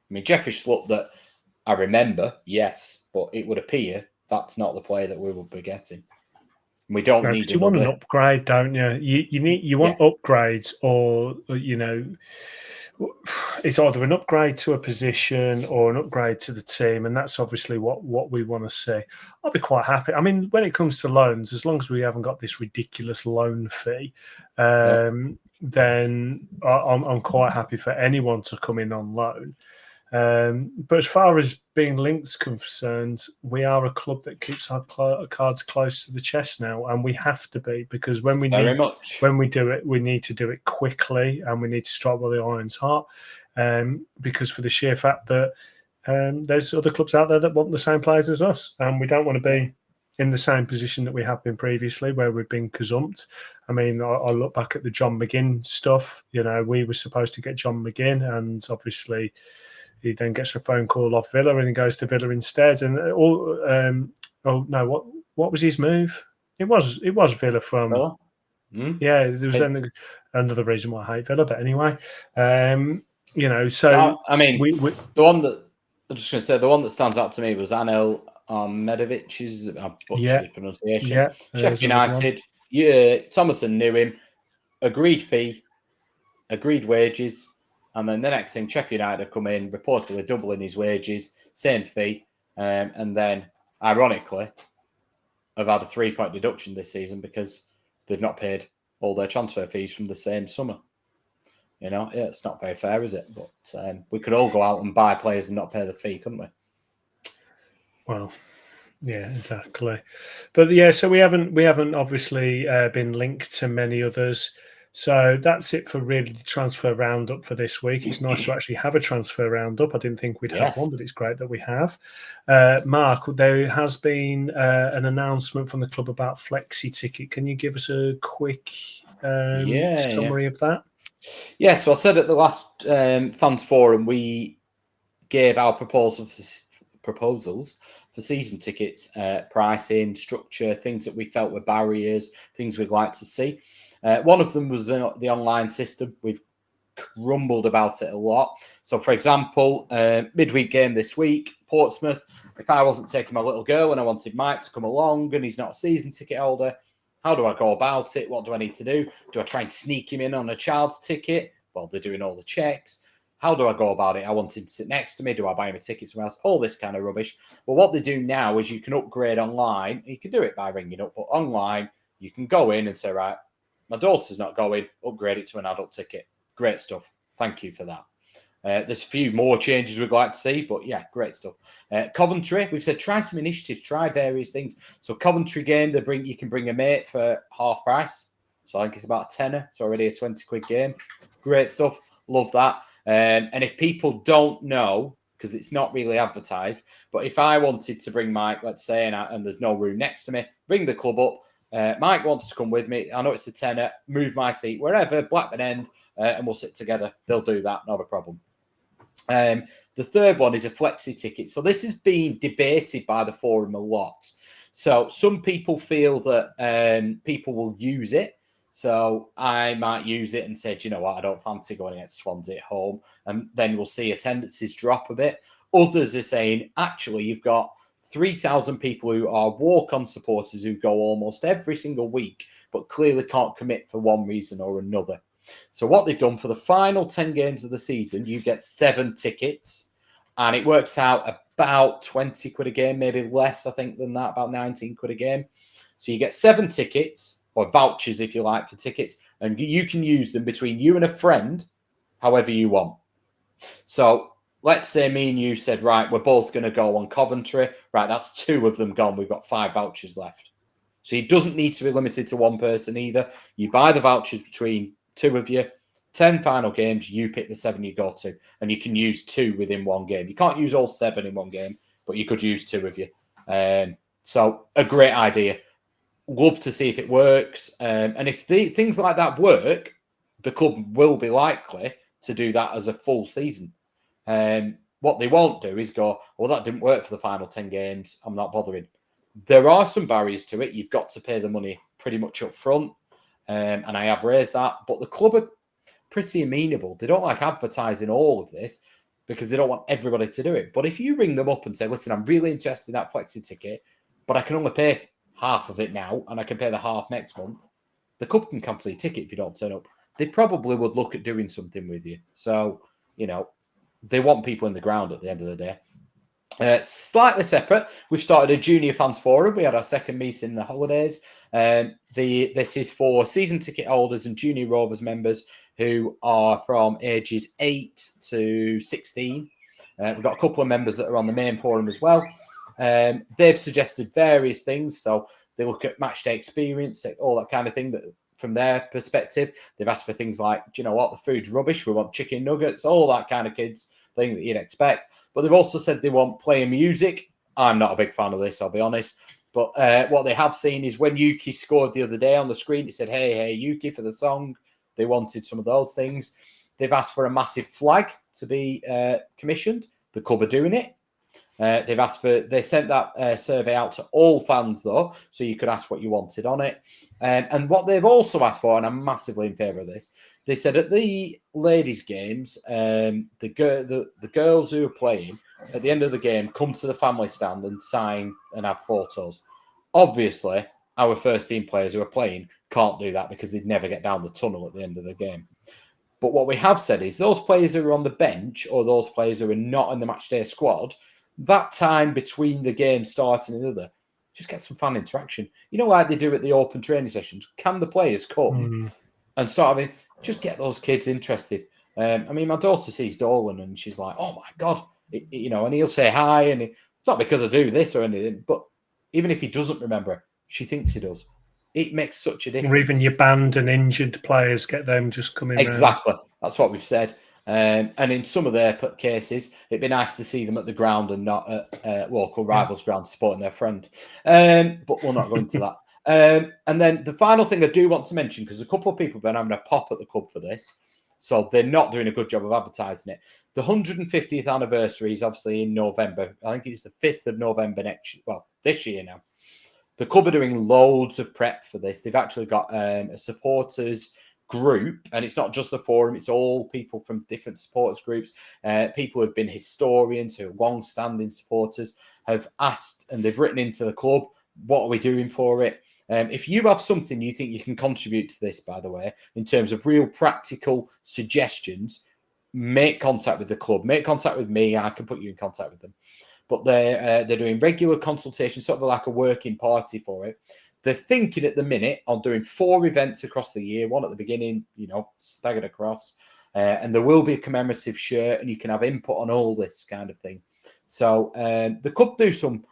S4: I mean, Jeffrey Schlupp that I remember, yes, but it would appear that's not the player that we will be getting. We don't need.
S1: You want an upgrade, don't you? You want upgrades, or you know, it's either an upgrade to a position or an upgrade to the team, and that's obviously what we want to see. I'll be quite happy. I mean, when it comes to loans, as long as we haven't got this ridiculous loan fee, then I'm quite happy for anyone to come in on loan. But as far as being linked concerned, we are a club that keeps our cards close to the chest now, and we have to be, because when we do it, we need to do it quickly, and we need to strike while the iron's hot. Because for the sheer fact that there's other clubs out there that want the same players as us, and we don't want to be in the same position that we have been previously, where we've been gazumped. I mean, I look back at the John McGinn stuff. You know, we were supposed to get John McGinn, and obviously he then gets a phone call off Villa, and he goes to Villa instead. And what was his move? It was Villa from.
S4: Villa?
S1: Yeah, there was another reason why I hate Villa, but anyway, you know. So
S4: I mean, the one that I'm just going to say, the one that stands out to me was Anel Medovic's his pronunciation.
S1: Yeah,
S4: Sheffield United. Yeah, Thomason knew him. Agreed fee, agreed wages, and then the next thing, Sheffield United have come in, reportedly doubling his wages, same fee, and then ironically have had a 3-point deduction this season because they've not paid all their transfer fees from the same summer. You know, yeah, it's not very fair, is it? But we could all go out and buy players and not pay the fee, couldn't we?
S1: Well, yeah, exactly. But yeah, so we haven't obviously been linked to many others. So that's it for really the transfer roundup for this week. It's nice to actually have a transfer roundup. I didn't think we'd have one, but it's great that we have. Mark, there has been an announcement from the club about Flexi Ticket. Can you give us a quick summary of that?
S4: Yeah, so I said at the last fans forum, we gave our proposals for season tickets, pricing, structure, things that we felt were barriers, things we'd like to see. One of them was the online system. We've grumbled about it a lot. So, for example, midweek game this week, Portsmouth, if I wasn't taking my little girl and I wanted Mike to come along and he's not a season ticket holder, how do I go about it? What do I need to do? Do I try and sneak him in on a child's ticket? Well, they're doing all the checks. How do I go about it? I want him to sit next to me. Do I buy him a ticket somewhere else? All this kind of rubbish. Well, what they do now is you can upgrade online. You can do it by ringing up, but online, you can go in and say, right, my daughter's not going, upgrade it to an adult ticket. Great stuff. Thank you for that. There's a few more changes we'd like to see, but yeah, great stuff. Coventry, we've said try some initiatives, try various things. So Coventry game, you can bring a mate for half price. So I think it's about a tenner. It's already a 20 quid game. Great stuff. Love that. And if people don't know, because it's not really advertised, but if I wanted to bring Mike, let's say, and there's no room next to me, ring the club up. Mike wants to come with me. I know it's a tenner. Move my seat wherever, Blackburn End, and we'll sit together. They'll do that. Not a problem. The third one is a flexi ticket. So this has been debated by the forum a lot. So some people feel that people will use it. So I might use it and say, do you know what, I don't fancy going against Swansea at home. And then we'll see attendances drop a bit. Others are saying, actually, you've got 3,000 people who are walk-on supporters who go almost every single week, but clearly can't commit for one reason or another. So what they've done for the final 10 games of the season, you get 7 tickets, and it works out about 20 quid a game, maybe less, I think, than that, about 19 quid a game. So you get 7 tickets, or vouchers, if you like, for tickets, and you can use them between you and a friend, however you want. So let's say me and you said, right, we're both going to go on Coventry. Right, that's 2 of them gone. We've got 5 vouchers left. So it doesn't need to be limited to one person either. You buy the vouchers between 2 of you, 10 final games, you pick the 7 you go to, and you can use 2 within one game. You can't use all 7 in one game, but you could use 2 of you. So a great idea. Love to see if it works. And if things like that work, the club will be likely to do that as a full season. What they won't do is go, well, that didn't work for the final 10 games. I'm not bothering. There are some barriers to it. You've got to pay the money pretty much up front. And I have raised that. But the club are pretty amenable. They don't like advertising all of this because they don't want everybody to do it. But if you ring them up and say, listen, I'm really interested in that flexi ticket, but I can only pay half of it now and I can pay the half next month, the club can cancel your ticket if you don't turn up. They probably would look at doing something with you. So, you know, they want people in the ground at the end of the day. Slightly separate, we've started a junior fans forum. We had our second meeting in the holidays. This is for season ticket holders and junior Rovers members who are from ages 8 to 16. We've got a couple of members that are on the main forum as well. They've suggested various things. So they look at match day experience, all that kind of thing. That from their perspective, they've asked for things like, do you know what, the food's rubbish, we want chicken nuggets, all that kind of kids thing that you'd expect. But they've also said they want playing music. I'm not a big fan of this, I'll be honest. But what they have seen is when Yuki scored the other day on the screen, it said, hey, Yuki for the song. They wanted some of those things. They've asked for a massive flag to be commissioned. The club are doing it. They sent that survey out to all fans though, so you could ask what you wanted on it. And what they've also asked for, and I'm massively in favour of this, they said at the ladies' games, the girls who are playing at the end of the game come to the family stand and sign and have photos. Obviously, our first team players who are playing can't do that because they'd never get down the tunnel at the end of the game. But what we have said is those players who are on the bench or those players who are not in the matchday squad, that time between the game starting and another, just get some fan interaction. You know, like they do at the open training sessions. Can the players come and start having, just get those kids interested? I mean, my daughter sees Dolan and she's like, oh my God, and he'll say hi. And it's not because I do this or anything, but even if he doesn't remember, she thinks he does. It makes such a difference.
S1: Or even your banned and injured players, get them just coming
S4: exactly. Round. That's what we've said. And in some of their cases, it'd be nice to see them at the ground and not at local rivals' ground supporting their friend. But we'll not go into that. And then the final thing I do want to mention, because a couple of people have been having a pop at the club for this, so they're not doing a good job of advertising it. The 150th anniversary is obviously in November. I think it's the 5th of November this year now. The club are doing loads of prep for this. They've actually got a supporters group, and it's not just the forum, it's all people from different supporters groups. People who have been historians, who are long-standing supporters, have asked and they've written into the club, what are we doing for it? If you have something you think you can contribute to this, by the way, in terms of real practical suggestions, make contact with the club. Make contact with me. I can put you in contact with them. But they're doing regular consultations, sort of like a working party for it. They're thinking at the minute on doing 4 events across the year, one at the beginning, staggered across. And there will be a commemorative shirt and you can have input on all this kind of thing. So the club do some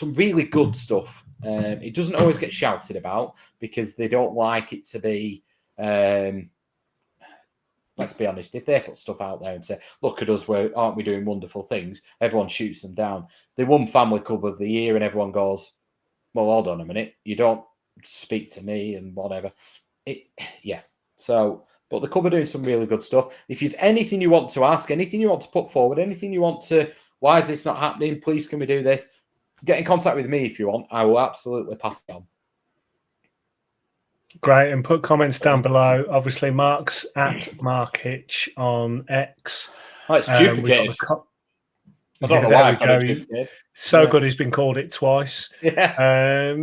S4: really good stuff. It doesn't always get shouted about because they don't like it to be... let's be honest, if they put stuff out there and say, look at us, aren't we doing wonderful things? Everyone shoots them down. They won Family Club of the Year and everyone goes, well, hold on a minute. You don't speak to me and whatever. So, but the club are doing some really good stuff. If you've anything you want to ask, anything you want to put forward, anything you want to, why is this not happening? Please, can we do this? Get in contact with me if you want. I will absolutely pass it on.
S1: Great, and put comments down below. Obviously, Mark's at Mark Hitch on X.
S4: Oh, it's duplicated.
S1: I don't know why I've got it duplicated. So good, he's been called it twice.
S4: Yeah.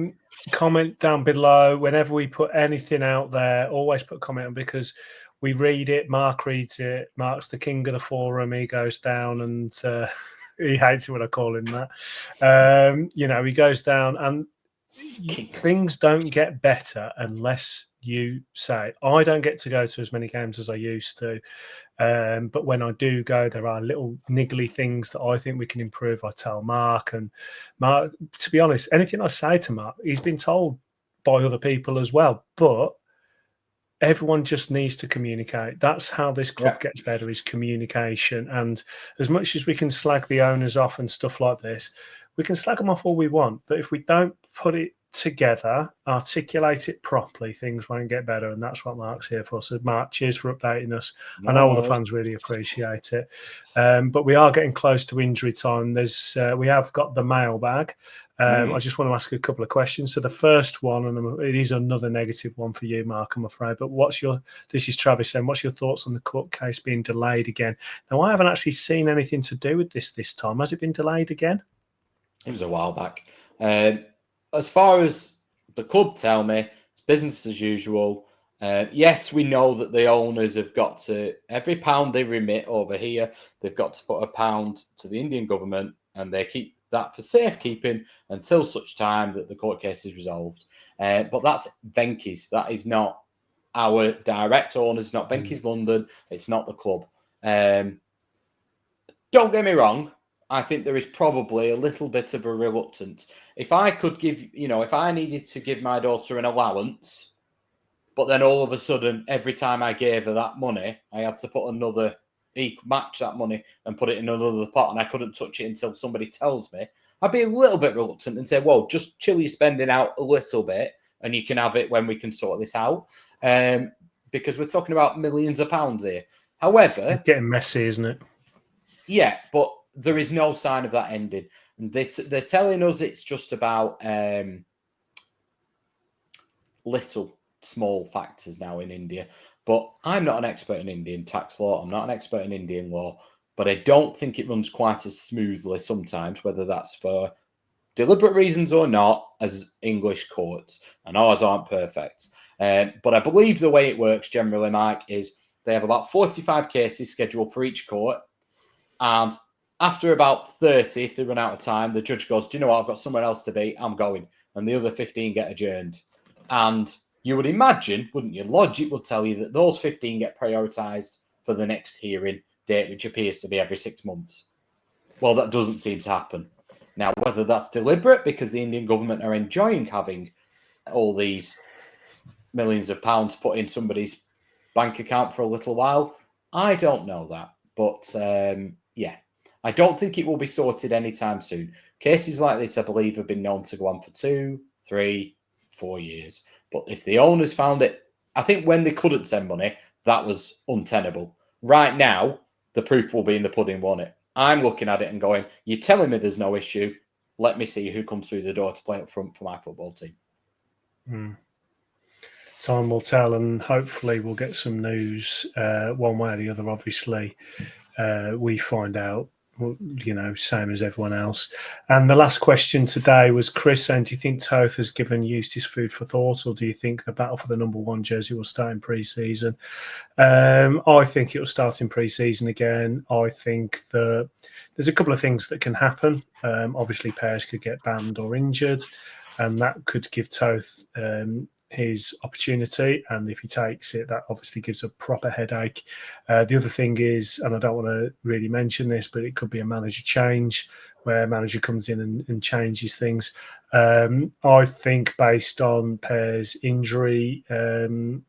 S1: Comment down below. Whenever we put anything out there, always put a comment on because we read it. Mark reads it. Mark's the king of the forum. He goes down and he hates it when I call him that. He goes down and things don't get better unless you say. I don't get to go to as many games as I used to, but when I do go, there are little niggly things that I think we can improve. I tell Mark, and Mark, to be honest, anything I say to Mark, he's been told by other people as well, but everyone just needs to communicate. That's how this club gets better, is communication. And as much as we can slag the owners off and stuff like this, we can slag them off all we want, but if we don't put it together, articulate it properly, things won't get better, and that's what Mark's here for. So Mark, cheers for updating us. I know all the fans really appreciate it, but we are getting close to injury time. We have got the mailbag. I just want to ask a couple of questions. So the first one, and it is another negative one for you, Mark, I'm afraid, but this is Travis saying, what's your thoughts on the court case being delayed again? Now, I haven't actually seen anything to do with this time. Has it been delayed again?
S4: It was a while back. As far as the club tell me, it's business as usual. Yes, we know that the owners have got to, every pound they remit over here, they've got to put £1 to the Indian government and they keep that for safekeeping until such time that the court case is resolved. But that's Venky's. That is not our direct owners. It's not Venky's London. It's not the club. Don't get me wrong. I think there is probably a little bit of a reluctance. If I could give, if I needed to give my daughter an allowance, but then all of a sudden, every time I gave her that money, I had to put match that money and put it in another pot, and I couldn't touch it until somebody tells me, I'd be a little bit reluctant and say, well, just chill your spending out a little bit and you can have it when we can sort this out. Because we're talking about millions of pounds here. However...
S1: It's getting messy, isn't it?
S4: Yeah, but there is no sign of that ending. And they're telling us it's just about small factors now in India. But I'm not an expert in Indian tax law. I'm not an expert in Indian law. But I don't think it runs quite as smoothly sometimes, whether that's for deliberate reasons or not, as English courts. And ours aren't perfect. But I believe the way it works generally, Mike, is they have about 45 cases scheduled for each court. And after about 30, if they run out of time, the judge goes, do you know what? I've got somewhere else to be. I'm going. And the other 15 get adjourned. And you would imagine, wouldn't you? Logic would tell you that those 15 get prioritised for the next hearing date, which appears to be every 6 months. Well, that doesn't seem to happen. Now, whether that's deliberate because the Indian government are enjoying having all these millions of pounds put in somebody's bank account for a little while, I don't know that. But, I don't think it will be sorted anytime soon. Cases like this, I believe, have been known to go on for 2, 3, 4 years. But if the owners found it, I think when they couldn't send money, that was untenable. Right now, the proof will be in the pudding, won't it? I'm looking at it and going, you're telling me there's no issue. Let me see who comes through the door to play up front for my football team.
S1: Time will tell, and hopefully we'll get some news one way or the other. Obviously, we find out, same as everyone else. And the last question today was Chris saying, do you think Toth has given Eustace food for thought, or do you think the battle for the number 1 jersey will start in pre-season? I think it will start in pre-season again. I think that there's a couple of things that can happen. Obviously, players could get banned or injured, and that could give Toth his opportunity, and if he takes it, that obviously gives a proper headache. The other thing is, and I don't want to really mention this, but it could be a manager change where a manager comes in and changes things. I think based on Pear's injury and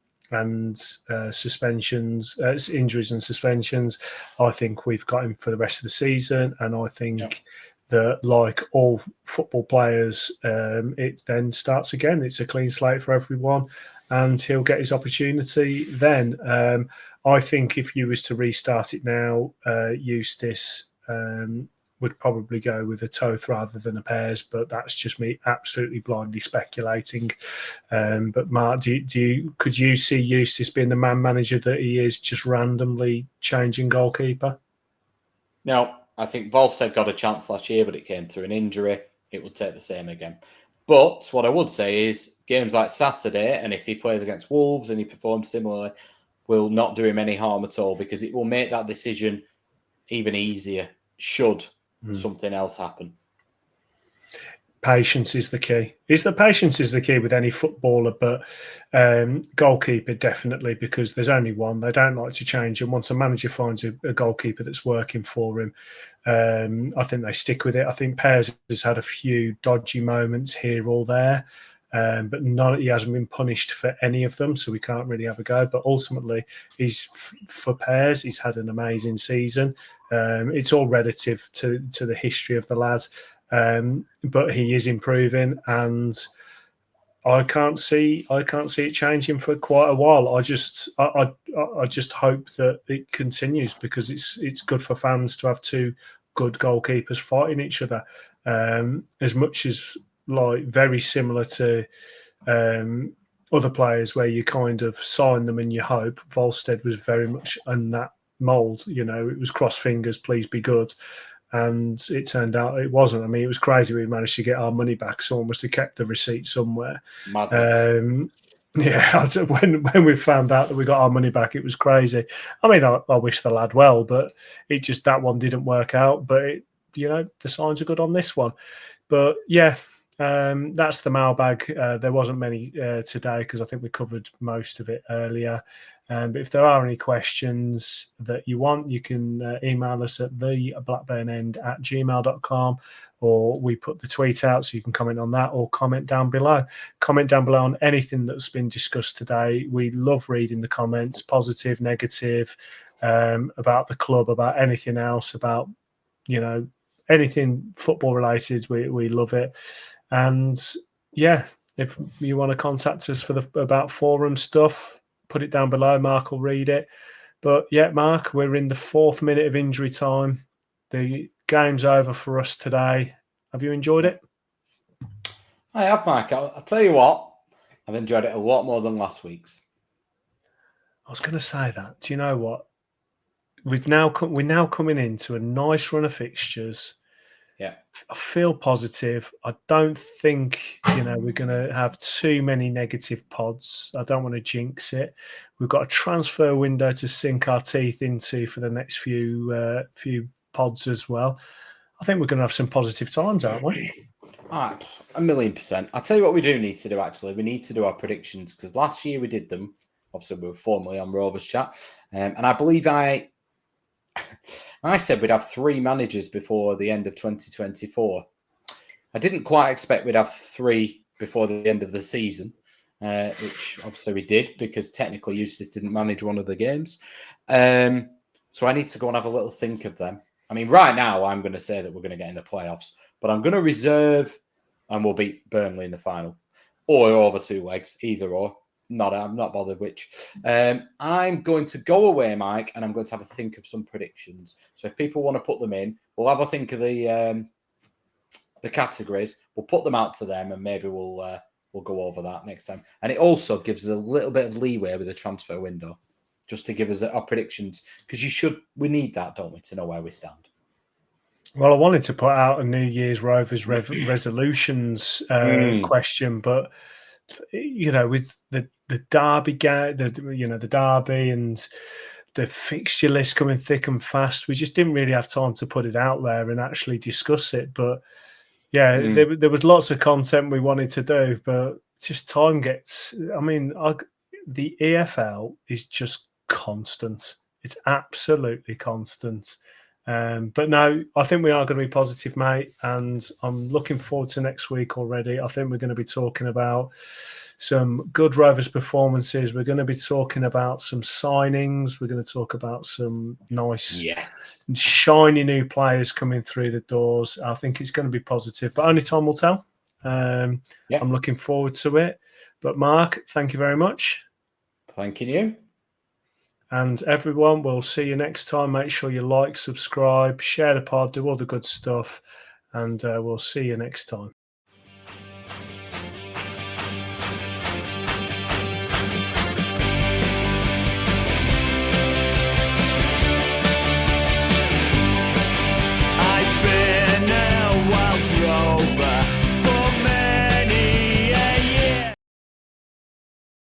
S1: suspensions, injuries and suspensions, I think we've got him for the rest of the season, and I think that, like all football players, it then starts again. It's a clean slate for everyone, and he'll get his opportunity then. I think if you was to restart it now, Eustace would probably go with a Toth rather than a Pears, but that's just me absolutely blindly speculating. But Mark, could you see Eustace being the man manager that he is, just randomly changing goalkeeper?
S4: No. I think Volstead got a chance last year, but it came through an injury. It would take the same again. But what I would say is games like Saturday, and if he plays against Wolves and he performs similarly, will not do him any harm at all, because it will make that decision even easier should something else happen.
S1: Patience is the key. Patience is the key with any footballer, but goalkeeper definitely, because there's only one. They don't like to change, and once a manager finds a goalkeeper that's working for him, I think they stick with it. I think Pears has had a few dodgy moments here or there, but he hasn't been punished for any of them, so we can't really have a go. But ultimately, for Pears, he's had an amazing season. It's all relative to the history of the lad. But he is improving, and I can't see it changing for quite a while. I just hope that it continues, because it's good for fans to have two good goalkeepers fighting each other. As much as like very similar to other players where you kind of sign them and you hope, Volstead was very much in that mould. It was cross fingers, please be good. And it turned out it wasn't. I mean, it was crazy. We managed to get our money back. Someone must have kept the receipt somewhere. When we found out that we got our money back, it was crazy. I mean, I wish the lad well, but that one didn't work out. But the signs are good on this one. But yeah, that's the mailbag. There wasn't many today because I think we covered most of it earlier. But if there are any questions that you want, you can email us at theblackburnend@gmail.com, or we put the tweet out so you can comment on that, or comment down below. Comment down below on anything that's been discussed today. We love reading the comments, positive, negative, about the club, about anything else, about, anything football related. We love it. And yeah, if you want to contact us about forum stuff, put it down below. Mark will read it. But yeah, Mark, we're in the 4th minute of injury time. The game's over for us today. Have you enjoyed it?
S4: I have, Mike. I'll tell you what, I've enjoyed it a lot more than last week's.
S1: I was going to say that. Do you know what? We're now coming into a nice run of fixtures.
S4: Yeah,
S1: I feel positive. I don't think we're going to have too many negative pods. I don't want to jinx it. We've got a transfer window to sink our teeth into for the next few pods as well. I think we're going to have some positive times, aren't we?
S4: 1,000,000%. I'll tell you what we do need to do, actually. We need to do our predictions, because last year we did them. Obviously, we were formerly on Rovers Chat. And I believe I said we'd have 3 managers before the end of 2024. I didn't quite expect we'd have 3 before the end of the season, which obviously we did, because technically Eustace didn't manage one of the games. So I need to go and have a little think of them. I mean, right now, I'm going to say that we're going to get in the playoffs, but I'm going to reserve, and we'll beat Burnley in the final, or over 2 legs, either or. I'm not bothered which. I'm going to go away, Mike, and I'm going to have a think of some predictions. So if people want to put them in, we'll have a think of the categories. We'll put them out to them, and maybe we'll go over that next time. And it also gives us a little bit of leeway with the transfer window, just to give us our predictions, because we need that, don't we, to know where we stand.
S1: Well, I wanted to put out a New Year's Rovers resolutions question, but with the derby game, the derby and the fixture list coming thick and fast, we just didn't really have time to put it out there and actually discuss it. But yeah, there was lots of content we wanted to do, but just time gets. I mean, the EFL is just constant. It's absolutely constant. But no, I think we are going to be positive, mate, and I'm looking forward to next week already. I think we're going to be talking about some good Rovers performances. We're going to be talking about some signings. We're going to talk about some nice, shiny new players coming through the doors. I think it's going to be positive, but only time will tell. I'm looking forward to it. But Mark, thank you very much.
S4: Thank you.
S1: And everyone, we'll see you next time. Make sure you like, subscribe, share the pod, do all the good stuff, and we'll see you next time.